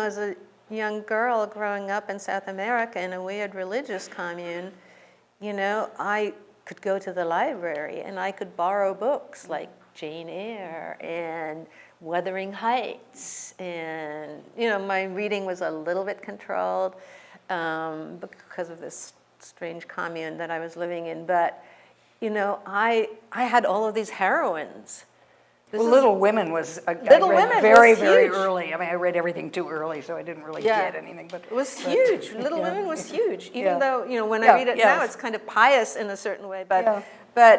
as a young girl growing up in South America in a weird religious commune, you know, I could go to the library and I could borrow books like Jane Eyre and Wuthering Heights, and you know, my reading was a little bit controlled because of this strange commune that I was living in. But you know, I had all of these heroines. Little Women was Little Women very, was very huge. early. I mean, I read everything too early, so I didn't really get anything. But it was huge. Little Women was huge. Even though, you know, when Yeah, I read it now, it's kind of pious in a certain way. But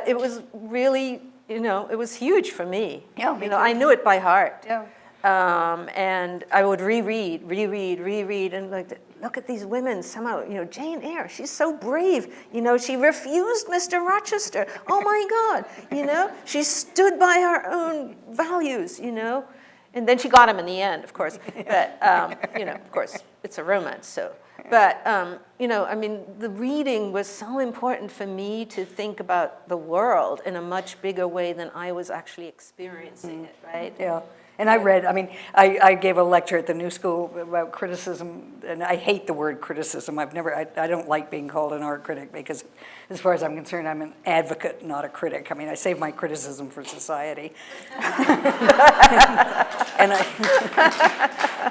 it was really, you know, it was huge for me. Yeah, me you know, too. I knew it by heart. Yeah. And I would reread, and like, look at these women. Somehow, you know, Jane Eyre, she's so brave. You know, she refused Mr. Rochester. Oh my God, you know, she stood by her own values. You know, and then she got him in the end, of course. But you know, of course, it's a romance, so. But you know, I mean, the reading was so important for me to think about the world in a much bigger way than I was actually experiencing it, right? Yeah. And I read, I mean, I gave a lecture at the New School about criticism, and I hate the word criticism. I don't like being called an art critic because, as far as I'm concerned, I'm an advocate, not a critic. I mean, I save my criticism for society. and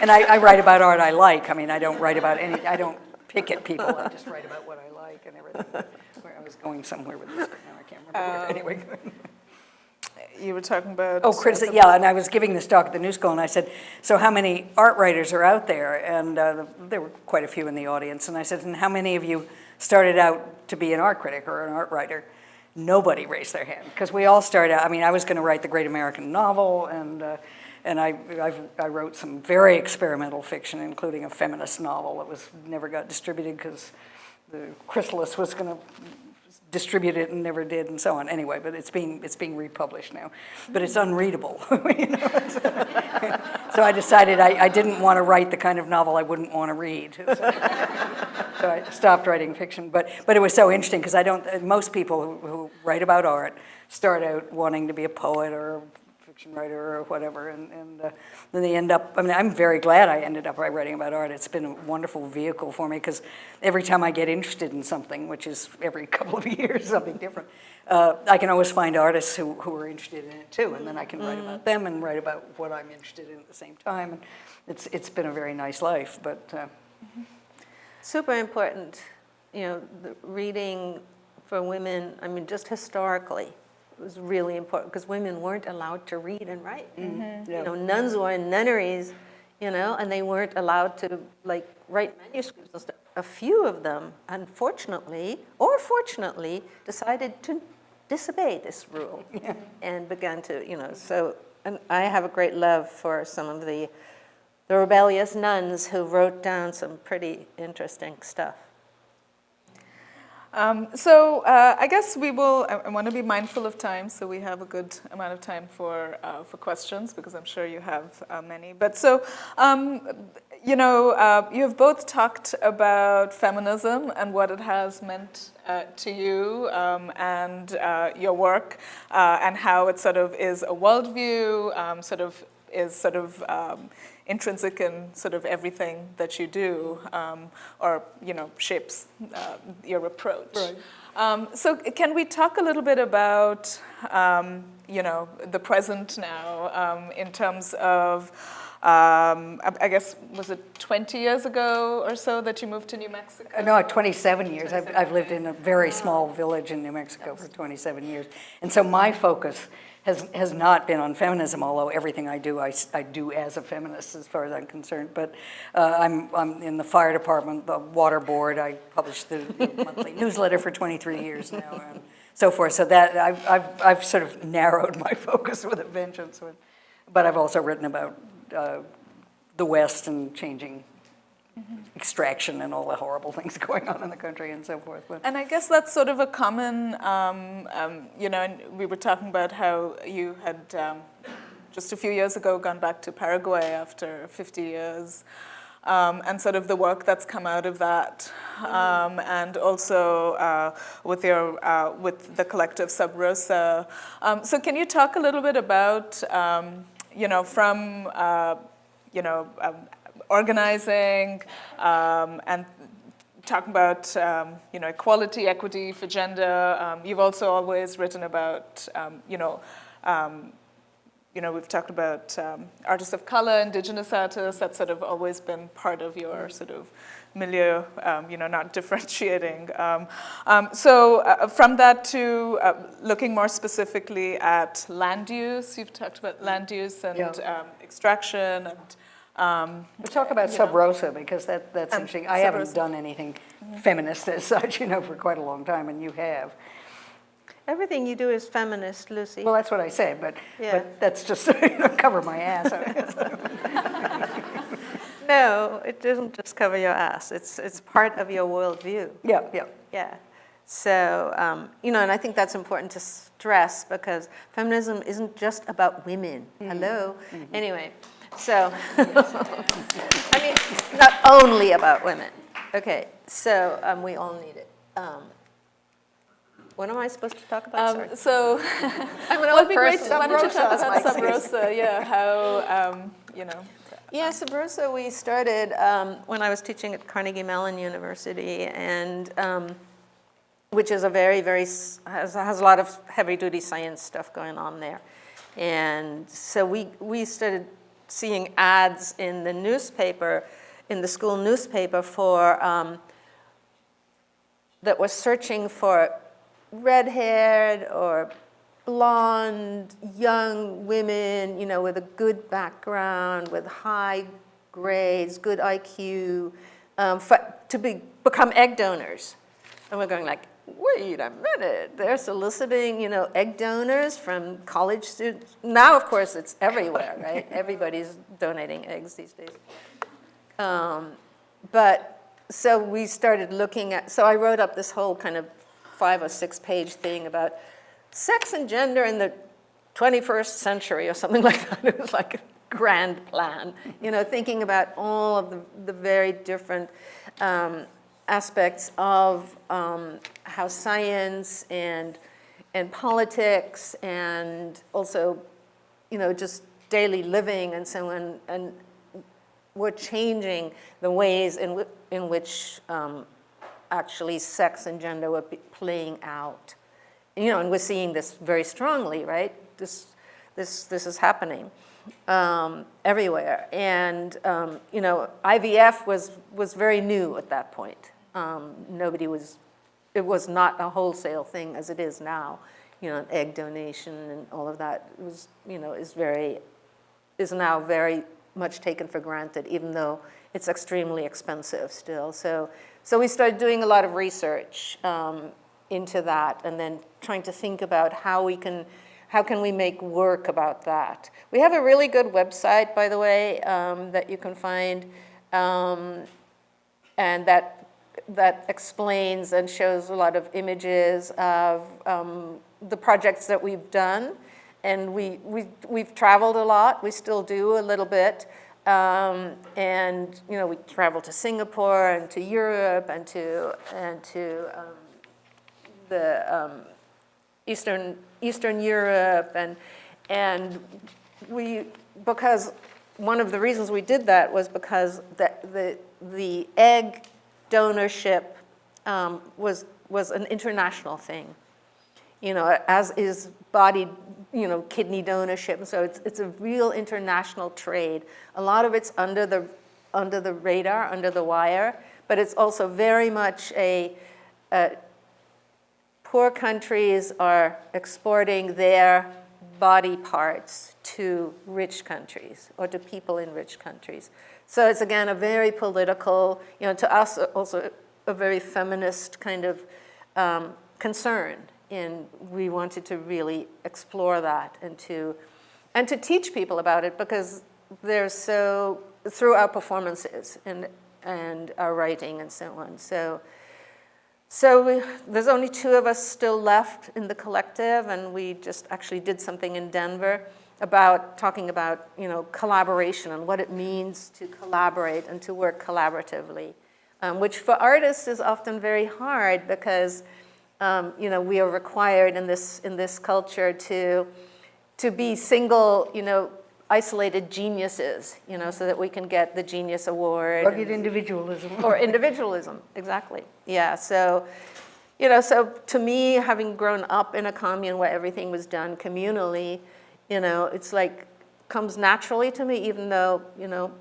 I write about art I like. I mean, I don't write about I don't pick at people. I just write about what I like and everything. Where I was going somewhere with this, but now I can't remember where. Anyway. You were talking about... Oh, criticism, yeah, and I was giving this talk at the New School, and I said, so how many art writers are out there? And there were quite a few in the audience, and I said, and how many of you started out to be an art critic or an art writer? Nobody raised their hand, because we all started out, I mean, I was going to write the great American novel, and I wrote some very experimental fiction, including a feminist novel that never got distributed because the Chrysalis was going to distribute it and never did, and so on. Anyway, but it's being republished now, but it's unreadable. You know? So I decided I didn't want to write the kind of novel I wouldn't want to read. So I stopped writing fiction. But it was so interesting because most people who write about art start out wanting to be a poet or a fiction writer or whatever, and then they end up, I mean, I'm very glad I ended up writing about art. It's been a wonderful vehicle for me, because every time I get interested in something, which is every couple of years, something different, I can always find artists who are interested in it too, and then I can write about them and write about what I'm interested in at the same time, and it's been a very nice life, but... Super important, you know, the reading for women, I mean, just historically, it was really important, because women weren't allowed to read and write. Yeah. You know, nuns were in nunneries, you know, and they weren't allowed to, like, write manuscripts and stuff. A few of them, unfortunately, or fortunately, decided to disobey this rule and began to, you know, so, and I have a great love for some of the rebellious nuns who wrote down some pretty interesting stuff. I guess we will, I want to be mindful of time, so we have a good amount of time for questions, because I'm sure you have many. But so, you know, you have both talked about feminism and what it has meant to you and your work, and how it sort of is a worldview, sort of intrinsic in sort of everything that you do, or, you know, shapes your approach. Right. So can we talk a little bit about, you know, the present now, in terms of, I guess, was it 20 years ago or so that you moved to New Mexico? No, 27 years. I've lived in a very small village in New Mexico for 27 years. And so my focus has not been on feminism, although everything I do as a feminist, as far as I'm concerned. But I'm in the fire department, the water board. I published the monthly newsletter for 23 years now, and so forth. So that I've sort of narrowed my focus with a vengeance. But I've also written about the West and changing extraction and all the horrible things going on in the country and so forth. But. And I guess that's sort of a common, you know, and we were talking about how you had just a few years ago gone back to Paraguay after 50 years, and sort of the work that's come out of that, and also with the collective Sub Rosa. So can you talk a little bit about, you know, from, you know, organizing and talking about you know, equality, equity for gender. You've also always written about you know, we've talked about artists of color, indigenous artists. That's sort of always been part of your sort of milieu. You know, not differentiating. So from that to looking more specifically at land use. You've talked about land use and extraction and. We'll talk about Sub Rosa, because that's interesting. I haven't done anything feminist as such, you know, for quite a long time, and you have. Everything you do is feminist, Lucy. Well, that's what I say, but that's just, you know, cover my ass. No, it doesn't just cover your ass. It's part of your worldview. Yeah. So, you know, and I think that's important to stress, because feminism isn't just about women. Hello? Anyway. So, I mean, not only about women. Okay, so we all need it. What am I supposed to talk about? Sorry. So, I'm an well, it'd be great. Why don't you talk about Sub Rosa? Yeah, how you know. Yeah, Sub Rosa we started when I was teaching at Carnegie Mellon University, and which is a very, very has a lot of heavy-duty science stuff going on there, and so we started seeing ads in the newspaper, in the school newspaper, for that was searching for red-haired or blonde young women, you know, with a good background, with high grades, good IQ, to become egg donors. And we're going like, wait a minute, they're soliciting, you know, egg donors from college students. Now, of course, it's everywhere, right? Everybody's donating eggs these days. But so we started looking at, so I wrote up this whole kind of 5 or 6 page thing about sex and gender in the 21st century or something like that. It was like a grand plan, you know, thinking about all of the very different aspects of how science and politics and also just daily living and so on, and we're changing the ways in which actually sex and gender were playing out. And we're seeing this very strongly, right? This is happening everywhere. And, IVF was very new at that point. It was not a wholesale thing as it is now. Egg donation and all of that was, is now very much taken for granted, even though it's extremely expensive still. So we started doing a lot of research into that, and then trying to think about how can we make work about that. We have a really good website, by the way, that you can find, and that explains and shows a lot of images of the projects that we've done. And we've traveled a lot. We still do a little bit. And we travel to Singapore and to Europe and to the Eastern Europe, and because one of the reasons we did that was because the egg donorship was an international thing, as is body, kidney donorship. And so it's a real international trade. A lot of it's under the radar, under the wire, but it's also very much poor countries are exporting their body parts to rich countries or to people in rich countries. So it's, again, a very political, to us also a very feminist kind of concern. And we wanted to really explore that and to teach people about it, because they're so, through our performances and our writing and so on. So there's only 2 of us still left in the collective, and we just actually did something in Denver talking about collaboration and what it means to collaborate and to work collaboratively, which for artists is often very hard, because we are required in this culture to be single, isolated geniuses, so that we can get the Genius Award. Rugged individualism. Or individualism, exactly. Yeah, so to me, having grown up in a commune where everything was done communally, it's like, comes naturally to me, even though,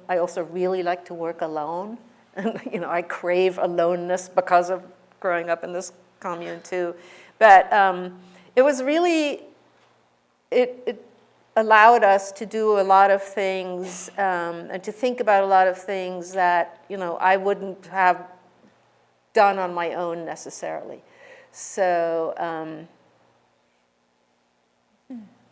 I also really like to work alone. And, I crave aloneness because of growing up in this commune too. But it was really, it allowed us to do a lot of things and to think about a lot of things that, I wouldn't have done on my own necessarily. So,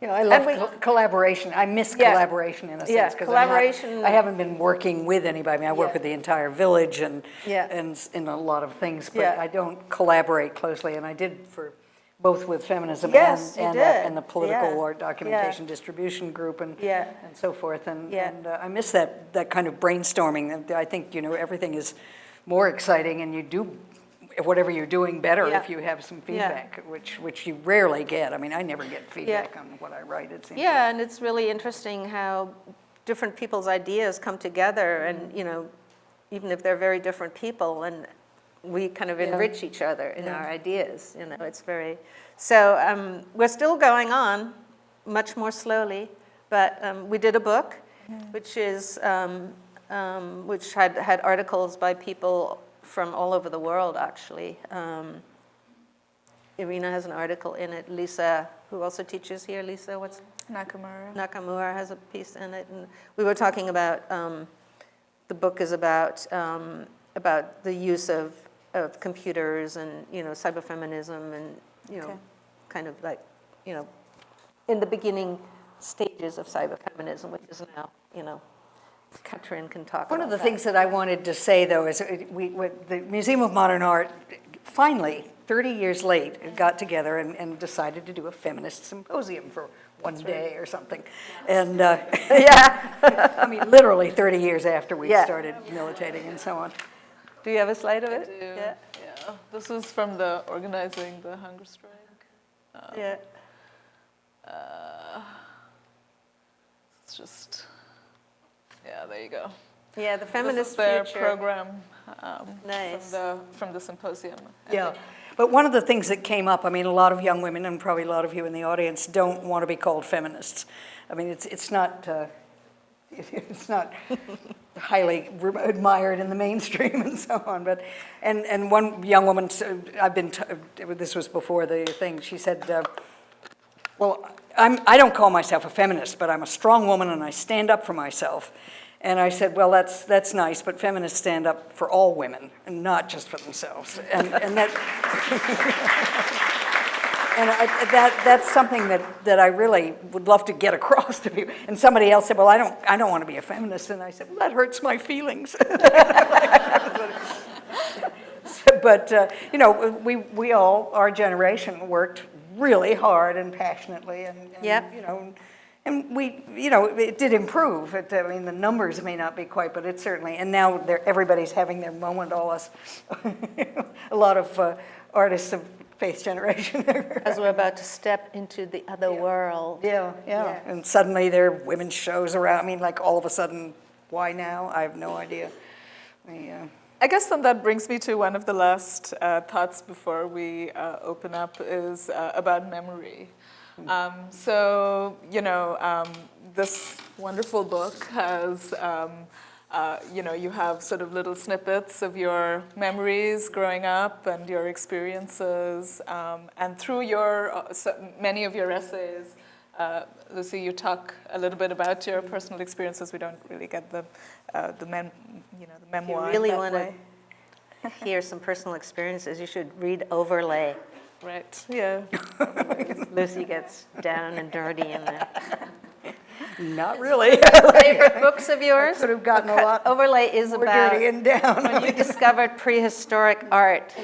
I love collaboration. I miss collaboration in a sense, because I haven't been working with anybody. I mean, I work with the entire village and in a lot of things, but I don't collaborate closely, and I did for both with feminism and the political art documentation distribution group and so forth, and I miss that kind of brainstorming. I think everything is more exciting, and you do whatever you're doing better if you have some feedback, which you rarely get. I mean, I never get feedback on what I write, it seems. Yeah, and it's really interesting how different people's ideas come together, and even if they're very different people, and we kind of enrich each other in our ideas. It's very, so we're still going on, much more slowly, but we did a book, which is which had articles by people from all over the world, actually. Irina has an article in it. Lisa, who also teaches here, Lisa, what's? Nakamura has a piece in it. And we were talking about, the book is about the use of computers and, cyberfeminism and, kind of like, in the beginning stages of cyberfeminism, which is now, Katrin can talk about One of the things that I wanted to say, though, is the Museum of Modern Art finally, 30 years late, got together and decided to do a feminist symposium for one day or something. And I mean, literally 30 years after we started militating and so on. Do you have a slide of it? I do. Yeah. This is from the organizing the hunger strike. Let's just, yeah, there you go. Yeah, the This feminist is their future. program Nice. from the symposium. Yeah, but one of the things that came up, I mean, a lot of young women, and probably a lot of you in the audience, don't want to be called feminists. I mean, it's not highly admired in the mainstream and so on. But and one young woman, this was before the thing. She said, "Well, I don't call myself a feminist, but I'm a strong woman and I stand up for myself." And I said, well, that's nice, but feminists stand up for all women and not just for themselves. And that, that's something that I really would love to get across to people. And somebody else said, well, I don't want to be a feminist. And I said, well, that hurts my feelings. But you know, we all, our generation, worked really hard and passionately, and Yep. you know. And you know, it did improve. I mean, the numbers may not be quite, but it certainly, and now everybody's having their moment, all us, a lot of artists of Faith's generation. As we're about to step into the other world. Yeah. Yes. And suddenly there are women's shows around. I mean, like all of a sudden, why now? I have no idea. I guess then that brings me to one of the last thoughts before we open up is about memory. So, you know, this wonderful book has, you know, you have sort of little snippets of your memories growing up and your experiences, and through your many of your essays, Lucy, you talk a little bit about your personal experiences. We don't really get the memoir. If you really that want way. to hear some personal experiences, you should read Overlay. Right. Yeah. Lucy gets down and dirty in there. Not really. Favorite books of yours? Could have gotten a lot Overlay is more about dirty and down. when you discovered prehistoric art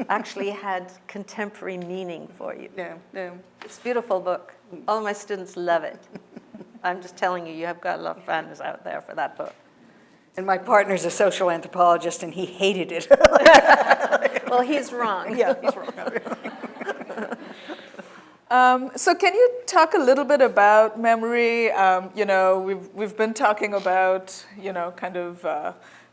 actually had contemporary meaning for you. No. It's a beautiful book. All my students love it. I'm just telling you, you have got a lot of fans out there for that book. And my partner's a social anthropologist, and he hated it. Well, he's wrong. Yeah, he's wrong. So can you talk a little bit about memory? You know, we've been talking about, you know, kind of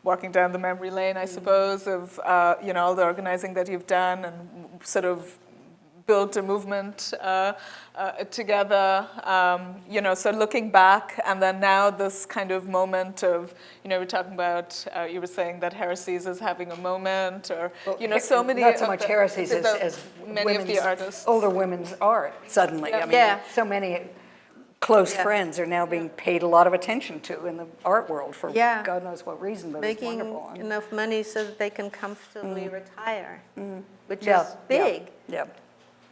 walking down the memory lane, I suppose, of, you know, all the organizing that you've done and sort of built a movement together, you know, so looking back, and then now this kind of moment of, you know, we're talking about, you were saying that Heresies is having a moment, or, you know, so many... Not so much Heresies as many of the artists. Older women's art, suddenly. I mean, Yeah. so many close friends are now being paid a lot of attention to in the art world for Yeah. God knows what reason, but it's Making wonderful. enough money so that they can comfortably retire, which Yeah, is big Yeah.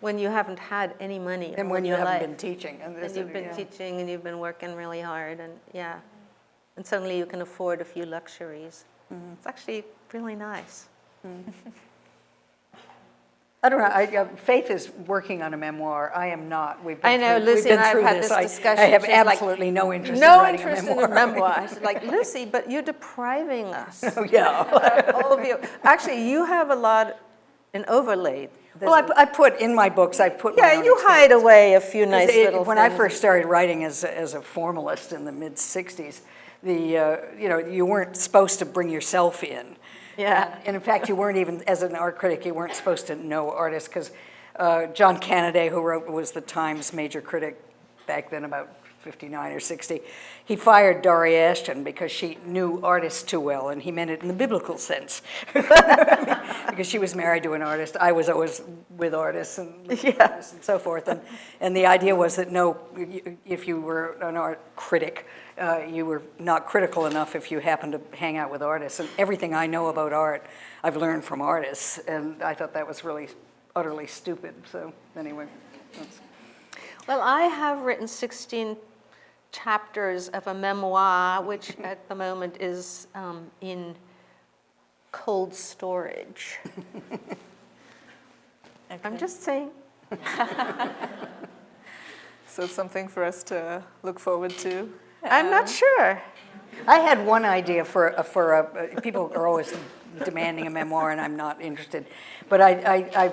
when you haven't had any money And all when you your haven't life. been teaching. And you've been teaching and you've been working really hard, and yeah. And suddenly you can afford a few luxuries. It's actually really nice. I don't know. Faith is working on a memoir. I am not. We've been I know, through, Lucy we've been and I have through had this. this discussion. I have She's like, absolutely no interest No in writing interest a in memoir. a memoir. I said, like, Lucy, but you're depriving us. Oh, yeah. All of you. Actually, you have a lot in Overlay. Well, I put in my books, I put my Yeah, own you hide experience. away a few nice little When things. I first started writing as a formalist in the mid-'60s, you know, you weren't supposed to bring yourself in. Yeah. And in fact, you weren't even, as an art critic, you weren't supposed to know artists, because John Cannaday, who was the Times major critic back then, about 59 or 60, he fired Dory Ashton because she knew artists too well, and he meant it in the biblical sense. Because she was married to an artist. I was always with artists and so forth. And the idea was that no, if you were an art critic, you were not critical enough if you happened to hang out with artists. And everything I know about art, I've learned from artists, and I thought that was really utterly stupid. So anyway. Well, I have written 16 chapters of a memoir, which at the moment is in cold storage. I'm just saying. So something for us to look forward to. I'm not sure. I had one idea for people are always demanding a memoir, and I'm not interested. But I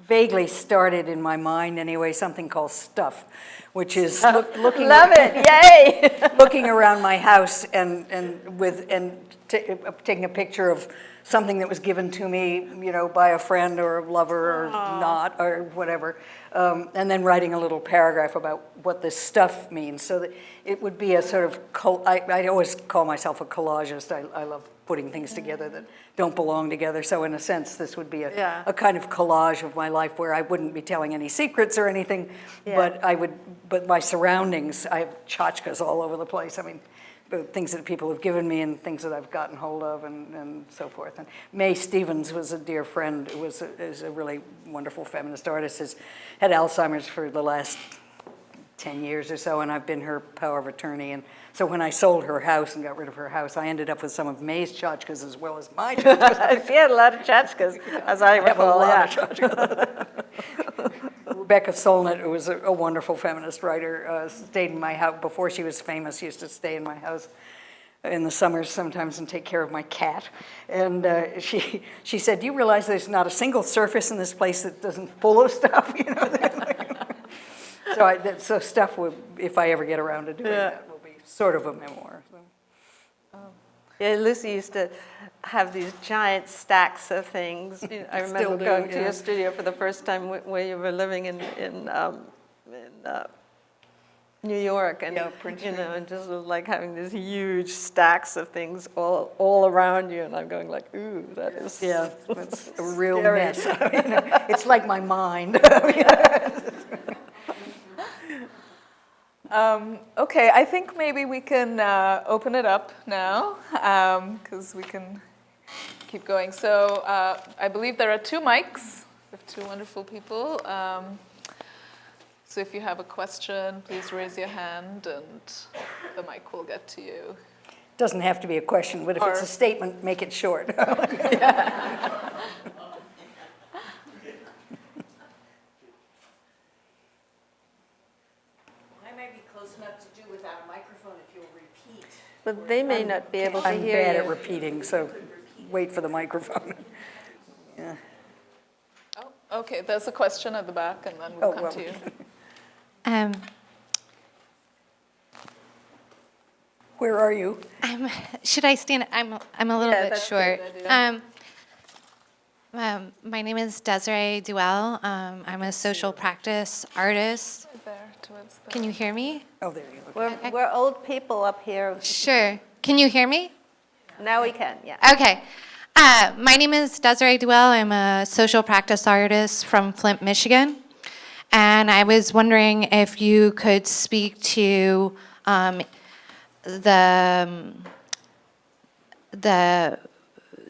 vaguely started in my mind anyway, something called stuff, which is looking Love it, yay! looking around my house and taking a picture of something that was given to me, by a friend or a lover or not or whatever, and then writing a little paragraph about what this stuff means. So that it would be a sort of, I always call myself a collagist. I love putting things together that don't belong together. So in a sense, this would be a kind of collage of my life where I wouldn't be telling any secrets or anything, but my surroundings, I have tchotchkes all over the place. I mean, things that people have given me and things that I've gotten hold of and so forth. And Mae Stevens was a dear friend, is a really wonderful feminist artist, has had Alzheimer's for the last 10 years or so, and I've been her power of attorney. And so when I sold her house and got rid of her house, I ended up with some of Mae's tchotchkes as well as my tchotchkes. She had a lot of tchotchkes, as I have a recall, lot of tchotchkes. Rebecca Solnit, who was a wonderful feminist writer, stayed in my house before she was famous. Used to stay in my house in the summers sometimes and take care of my cat. And she said, "Do you realize there's not a single surface in this place that isn't full of stuff?" So stuff will, if I ever get around to doing that, will be sort of a memoir. So. Yeah, Lucy used to have these giant stacks of things. I remember going to your studio for the first time where you were living in New York, and and just like having these huge stacks of things all around you, and I'm going like, ooh, that is it's a real mess. It's like my mind. Okay, I think maybe we can open it up now, because we can keep going. So I believe there are 2 mics. We have 2 wonderful people. So if you have a question, please raise your hand, and the mic will get to you. Doesn't have to be a question, but if it's a statement, make it short. But they may not be able to I'm hear bad you. at repeating, so wait for the microphone. Yeah. Oh, okay, there's a question at the back, and then we'll come to you. Where are you? Should I stand? I'm a little bit short. My name is Desiree Duell. I'm a social practice artist. There, towards the... Can you hear me? Oh, there you go. We're old people up here. Sure. Can you hear me? Now we can, yeah. Okay. My name is Desiree Duell. I'm a social practice artist from Flint, Michigan. And I was wondering if you could speak to the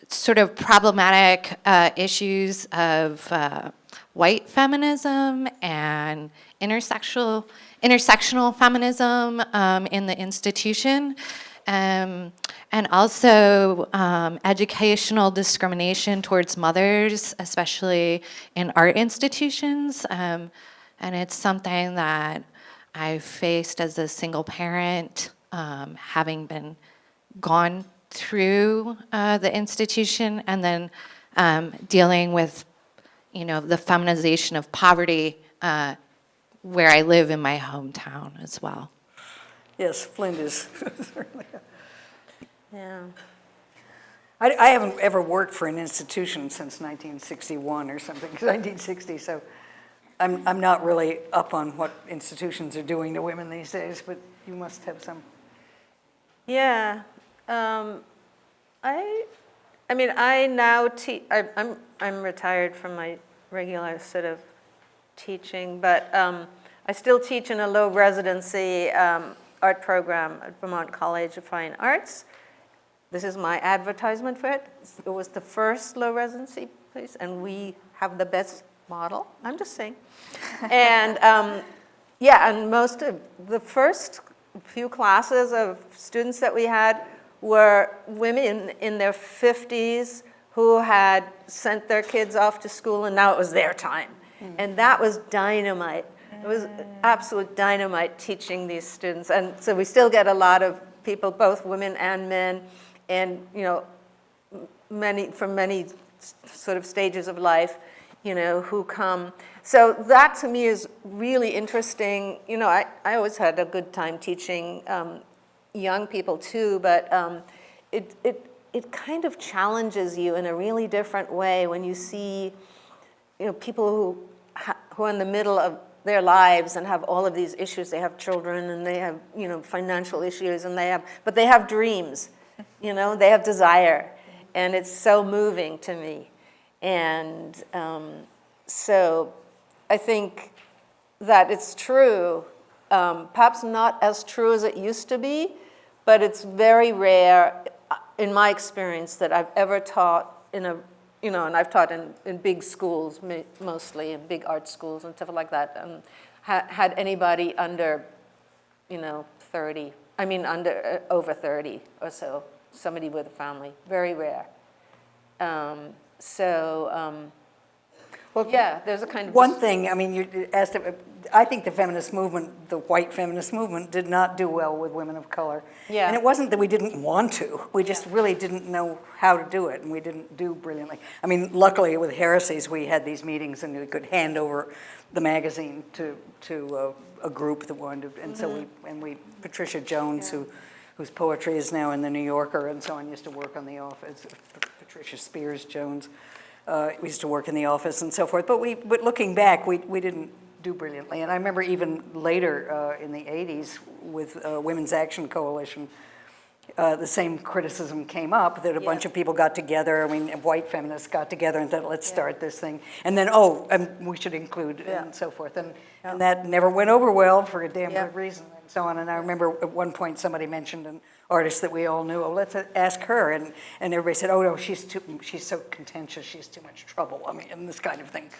sort of problematic issues of white feminism and intersectional feminism in the institution, and also educational discrimination towards mothers, especially in art institutions. And it's something that I've faced as a single parent, having been gone through the institution, and then dealing with, the feminization of poverty where I live in my hometown as well. Yes, Flint is certainly. Yeah. I haven't ever worked for an institution since 1961 or something, 1960, so I'm not really up on what institutions are doing to women these days, but you must have some. Yeah. I now teach. I'm retired from my regular sort of teaching, but I still teach in a low residency art program at Vermont College of Fine Arts. This is my advertisement for it. It was the first low residency place, and we have the best model. I'm just saying. And and most of the first few classes of students that we had were women in their 50s who had sent their kids off to school, and now it was their time. And that was dynamite. It was absolute dynamite teaching these students. And so we still get a lot of people, both women and men, and many from many sort of stages of life. who come. So that to me is really interesting. I always had a good time teaching young people too, but it kind of challenges you in a really different way when you see, people who are in the middle of their lives and have all of these issues. They have children and they have, financial issues, and but they have dreams, they have desire, and it's so moving to me. And so I think that it's true, perhaps not as true as it used to be, but it's very rare in my experience that I've ever taught in a, and I've taught in big schools, mostly in big art schools and stuff like that, had anybody under, 30, over 30 or so, somebody with a family, very rare. Well, yeah, there's a kind of... One thing, you asked, I think the feminist movement, the white feminist movement, did not do well with women of color. Yeah. And it wasn't that we didn't want to, we just really didn't know how to do it, and we didn't do brilliantly. Luckily with Heresies, we had these meetings and we could hand over the magazine to a group that wanted to, and so Patricia Jones, whose poetry is now in the New Yorker and so on, used to work on the office, Patricia Spears Jones. We used to work in the office and so forth, but looking back, we didn't do brilliantly. And I remember even later in the 80s with Women's Action Coalition, the same criticism came up that a bunch of people got together, white feminists got together and said, let's start this thing. And then, we should include and so forth. And that never went over well for a damn good reason and so on. And I remember at one point somebody mentioned an artist that we all knew, let's ask her. And everybody said, oh no, she's so contentious, she's too much trouble. And this kind of thing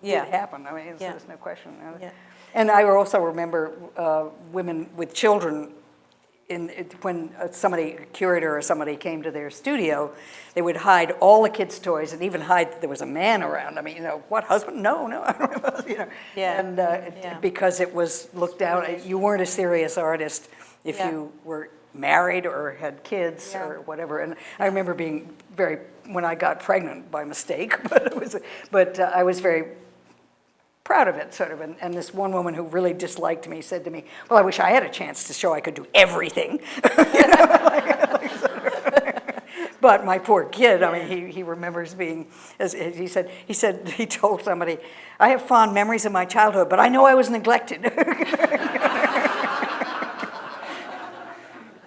did happen. There's no question. Yeah. And I also remember women with children, when a curator or somebody came to their studio, they would hide all the kids' toys and even hide that there was a man around. What husband? No, I don't know. And because it was looked down, you weren't a serious artist if you were married or had kids or whatever. And I remember being when I got pregnant by mistake, but I was very proud of it, sort of. And this one woman who really disliked me said to me, well, I wish I had a chance to show I could do everything. But my poor kid, he remembers being, as he said, he told somebody, I have fond memories of my childhood, but I know I was neglected.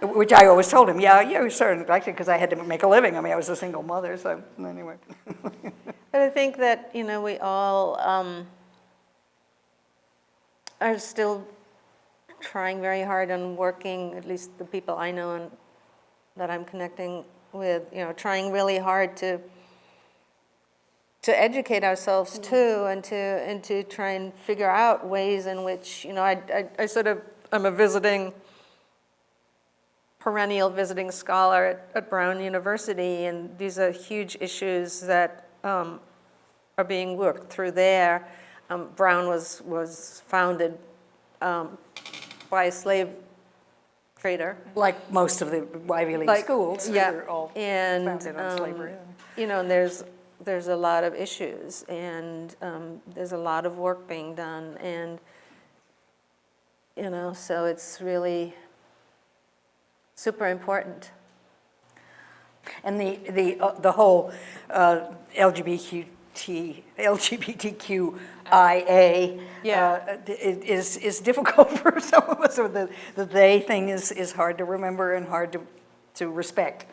Which I always told him, you were sort of neglected because I had to make a living. I was a single mother, so anyway. But I think that, we all are still trying very hard and working, at least the people I know and that I'm connecting with, trying really hard to educate ourselves too, and to try and figure out ways in which, I sort of, I'm a perennial visiting scholar at Brown University, and these are huge issues that are being worked through there. Brown was founded by a slave trader. Like most of the Ivy League schools, they're all founded on slavery. And there's a lot of issues, and there's a lot of work being done, and so it's really super important. And the whole LGBTQIA is difficult for some of us. Or the they thing is hard to remember and hard to respect,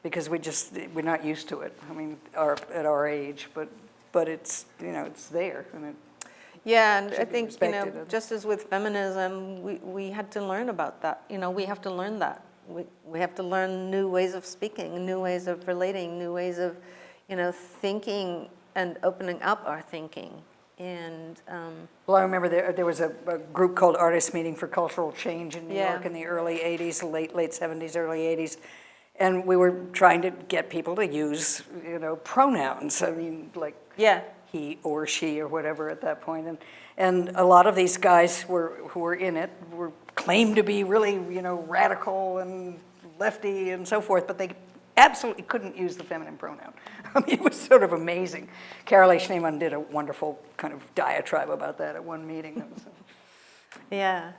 because we're not used to it. At our age, but it's it's there, and it and I think respected. just as with feminism, we had to learn about that. We have to learn that. We have to learn new ways of speaking, new ways of relating, new ways of thinking and opening up our thinking. And well, I remember there was a group called Artists Meeting for Cultural Change in New York in the early 80s, late 70s, early 80s. And we were trying to get people to use, pronouns. He or she or whatever at that point. And a lot of these guys who were in it claimed to be really, radical and lefty and so forth, but they absolutely couldn't use the feminine pronoun. I mean, it was sort of amazing. Carolee Schneemann did a wonderful kind of diatribe about that at one meeting. That was, Yeah.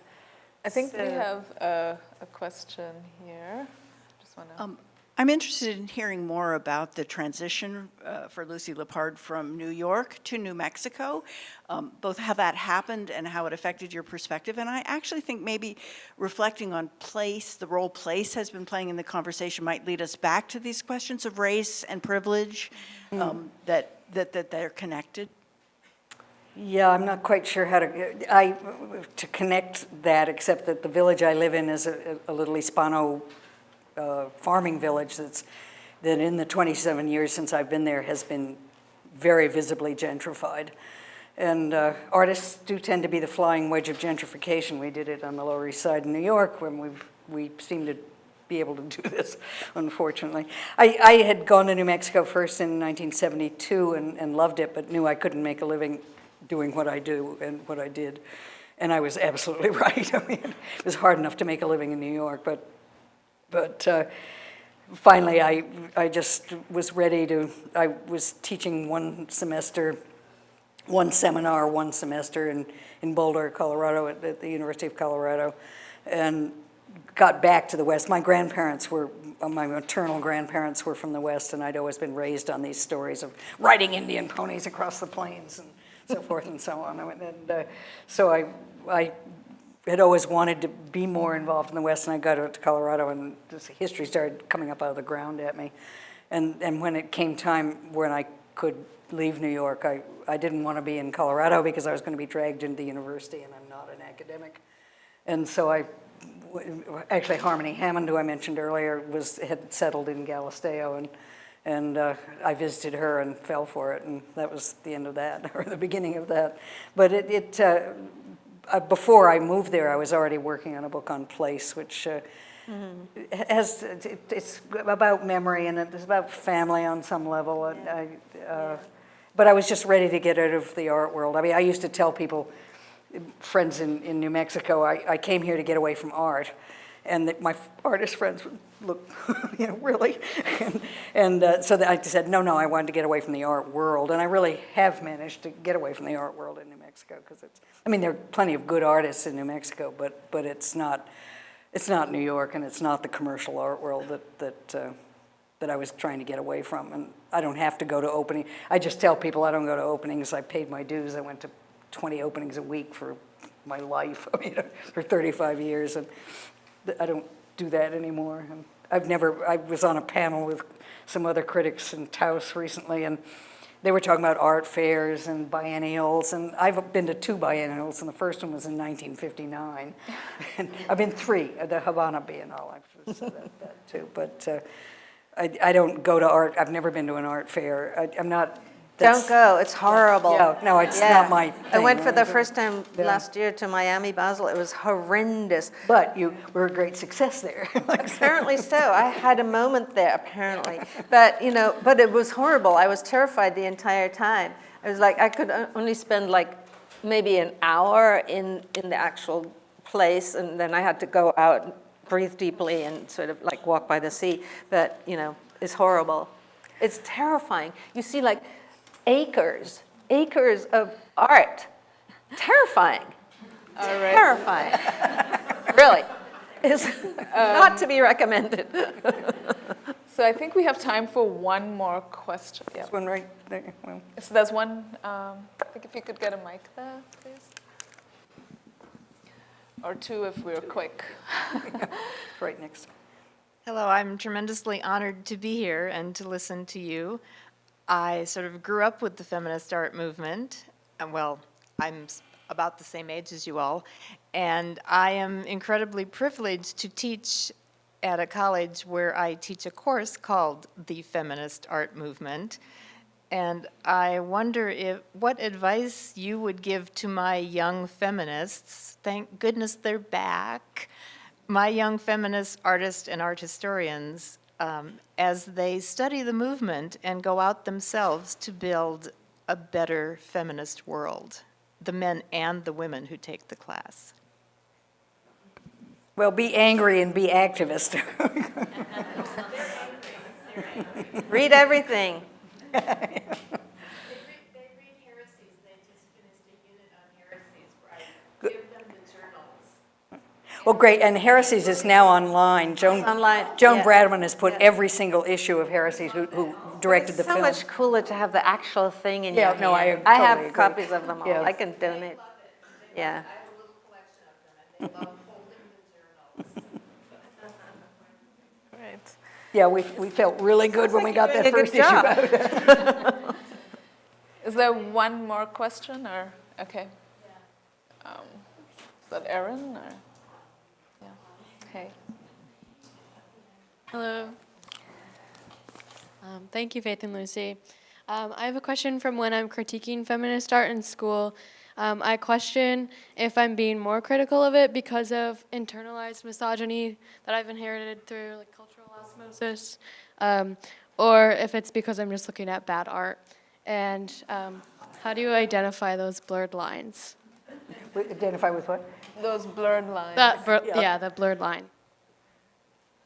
I think we have a question here. Just want to. I'm interested in hearing more about the transition for Lucy Lippard from New York to New Mexico, both how that happened and how it affected your perspective. And I actually think maybe reflecting on place, the role place has been playing in the conversation might lead us back to these questions of race and privilege, that they're connected. yeah, I'm not quite sure how to connect that, except that the village I live in is a little Hispano farming village that in the 27 years since I've been there has been very visibly gentrified. And artists do tend to be the flying wedge of gentrification. We did it on the Lower East Side in New York when we seem to be able to do this, unfortunately. I had gone to New Mexico first in 1972 and loved it, but knew I couldn't make a living doing what I do and what I did. And I was absolutely right. I mean, it was hard enough to make a living in New York, but finally, I just was ready to. I was teaching one seminar in Boulder, Colorado, at the University of Colorado, and got back to the West. My maternal grandparents were from the West, and I'd always been raised on these stories of riding Indian ponies across the plains and so forth and so on. And so I had always wanted to be more involved in the West, and I got out to Colorado, and this history started coming up out of the ground at me. And when it came time when I could leave New York, I didn't want to be in Colorado because I was going to be dragged into the university, and I'm not an academic. And so actually Harmony Hammond, who I mentioned earlier, had settled in Galisteo, and I visited her and fell for it, and that was the end of that, or the beginning of that. But before I moved there, I was already working on a book on place, which it's about memory and it's about family on some level. But I was just ready to get out of the art world. I mean, I used to tell people, friends in New Mexico, I came here to get away from art, and that my artist friends would look, really? So I said, no, I wanted to get away from the art world, and I really have managed to get away from the art world in New Mexico, because there are plenty of good artists in New Mexico, but it's not New York, and it's not the commercial art world that I was trying to get away from. And I don't have to go to opening. I just tell people I don't go to openings. I paid my dues. I went to 20 openings a week for my life, for 35 years, and I don't do that anymore. And I was on a panel with some other critics in Taos recently, and they were talking about art fairs and biennials, and I've been to 2 biennials, and the first one was in 1959. And I've been 3, the Havana Biennale, I've said that too. But I don't go to art. I've never been to an art fair. I'm not. Don't go. It's horrible. Yeah, no, it's not my thing. I went for the first time last year to Miami, Basel. It was horrendous. But you were a great success there. Apparently so. I had a moment there, apparently. But, but it was horrible. I was terrified the entire time. I was like, I could only spend maybe an hour in the actual place, and then I had to go out, breathe deeply, and sort of walk by the sea. But, it's horrible. It's terrifying. You see acres of art. Terrifying. All right. Terrifying. Really. It's not to be recommended. So I think we have time for one more question. This one right there. Well. So there's one, I think if you could get a mic there, please. Or 2 if we're quick. Right next. Hello, I'm tremendously honored to be here and to listen to you. I sort of grew up with the feminist art movement. Well, I'm about the same age as you all. And I am incredibly privileged to teach at a college where I teach a course called the Feminist Art Movement. And I wonder what advice you would give to my young feminists. Thank goodness they're back. My young feminist artists and art historians, as they study the movement and go out themselves to build a better feminist world, the men and the women who take the class. Well, be angry and be activist. Read everything. They read Heresies. They just finished a unit on Heresies where I give them the journals. Well, great, and Heresies is now online. Joan Yeah. Bradman has put every single issue of Heresies, who directed the So film. much cooler to have the actual thing in Yeah, your no, I hand. totally have agree. copies of them all. Yeah. I can donate. Yeah. I have a little collection of them, and they love holding the journals. Great. Yeah, we felt really good when we got that doing a first good issue job. out. Is there one more question, or, okay. Is that Erin, or? Yeah, hey. Hello. Thank you, Faith and Lucy. I have a question from when I'm critiquing feminist art in school. I question if I'm being more critical of it because of internalized misogyny that I've inherited through like cultural osmosis, or if it's because I'm just looking at bad art. And how do you identify those blurred lines? Identify with what? Those blurred lines. The blurred line.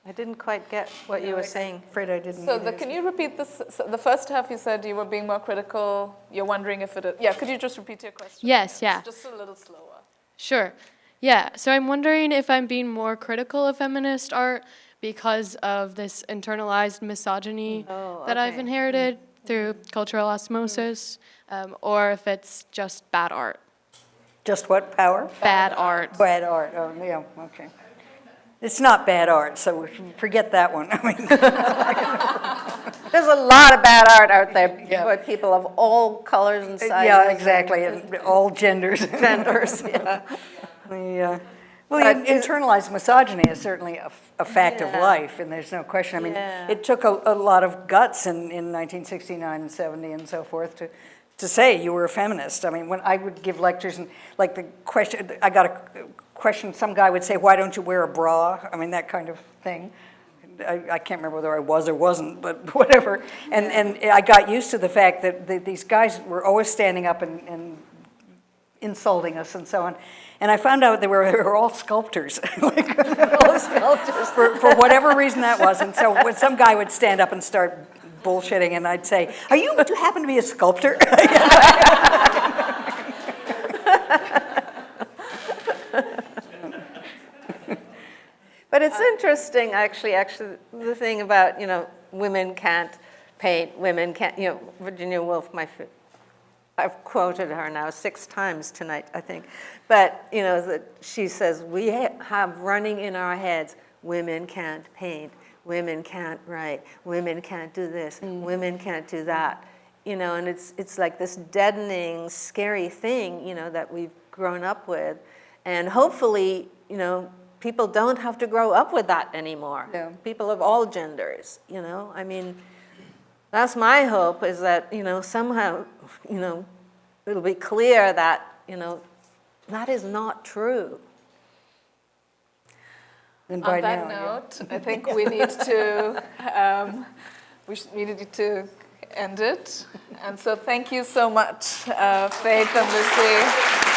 I didn't quite get what you were saying. Afraid I didn't. So either. can you repeat this? So the first half you said you were being more critical. You're wondering if it is. Yeah, could you just repeat your question? Yes, yeah. Just a little slower. Sure. Yeah, so I'm wondering if I'm being more critical of feminist art because of this internalized misogyny that I've okay. inherited through cultural osmosis, or if it's just bad art. Just what, power? Bad art. Bad art, oh, yeah, okay. It's not bad art, so forget that one. I mean, There's a lot of bad art out there Yeah. by people of all colors and sizes. yeah, exactly, and all genders. Genders, yeah. Internalized misogyny is certainly a fact of Yeah. life, and there's no question. I mean, Yeah. it took a lot of guts in 1969 and 70 and so forth to say you were a feminist. I mean, when I would give lectures and like the question, I got a question, some guy would say, why don't you wear a bra? I mean, that kind of thing. I can't remember whether I was or wasn't, but whatever. And I got used to the fact that these guys were always standing up and insulting us and so on. And I found out they were all sculptors, all sculptors for whatever reason that was. And so when some guy would stand up and start bullshitting, and I'd say, do you happen to be a sculptor? But it's interesting, actually, the thing about, women can't paint, women can't, Virginia Woolf, I've quoted her now 6 times tonight, I think. But, that she says, we have running in our heads, women can't paint, women can't write, women can't do this, women can't do that. And it's like this deadening, scary thing, that we've grown up with. And hopefully, people don't have to grow up with that anymore. Yeah. People of all genders, I mean, that's my hope, is that, somehow, it'll be clear that, that is not true. And On by that now, note, I think we need to we need to end it. And so thank you so much, Faith and Lucy.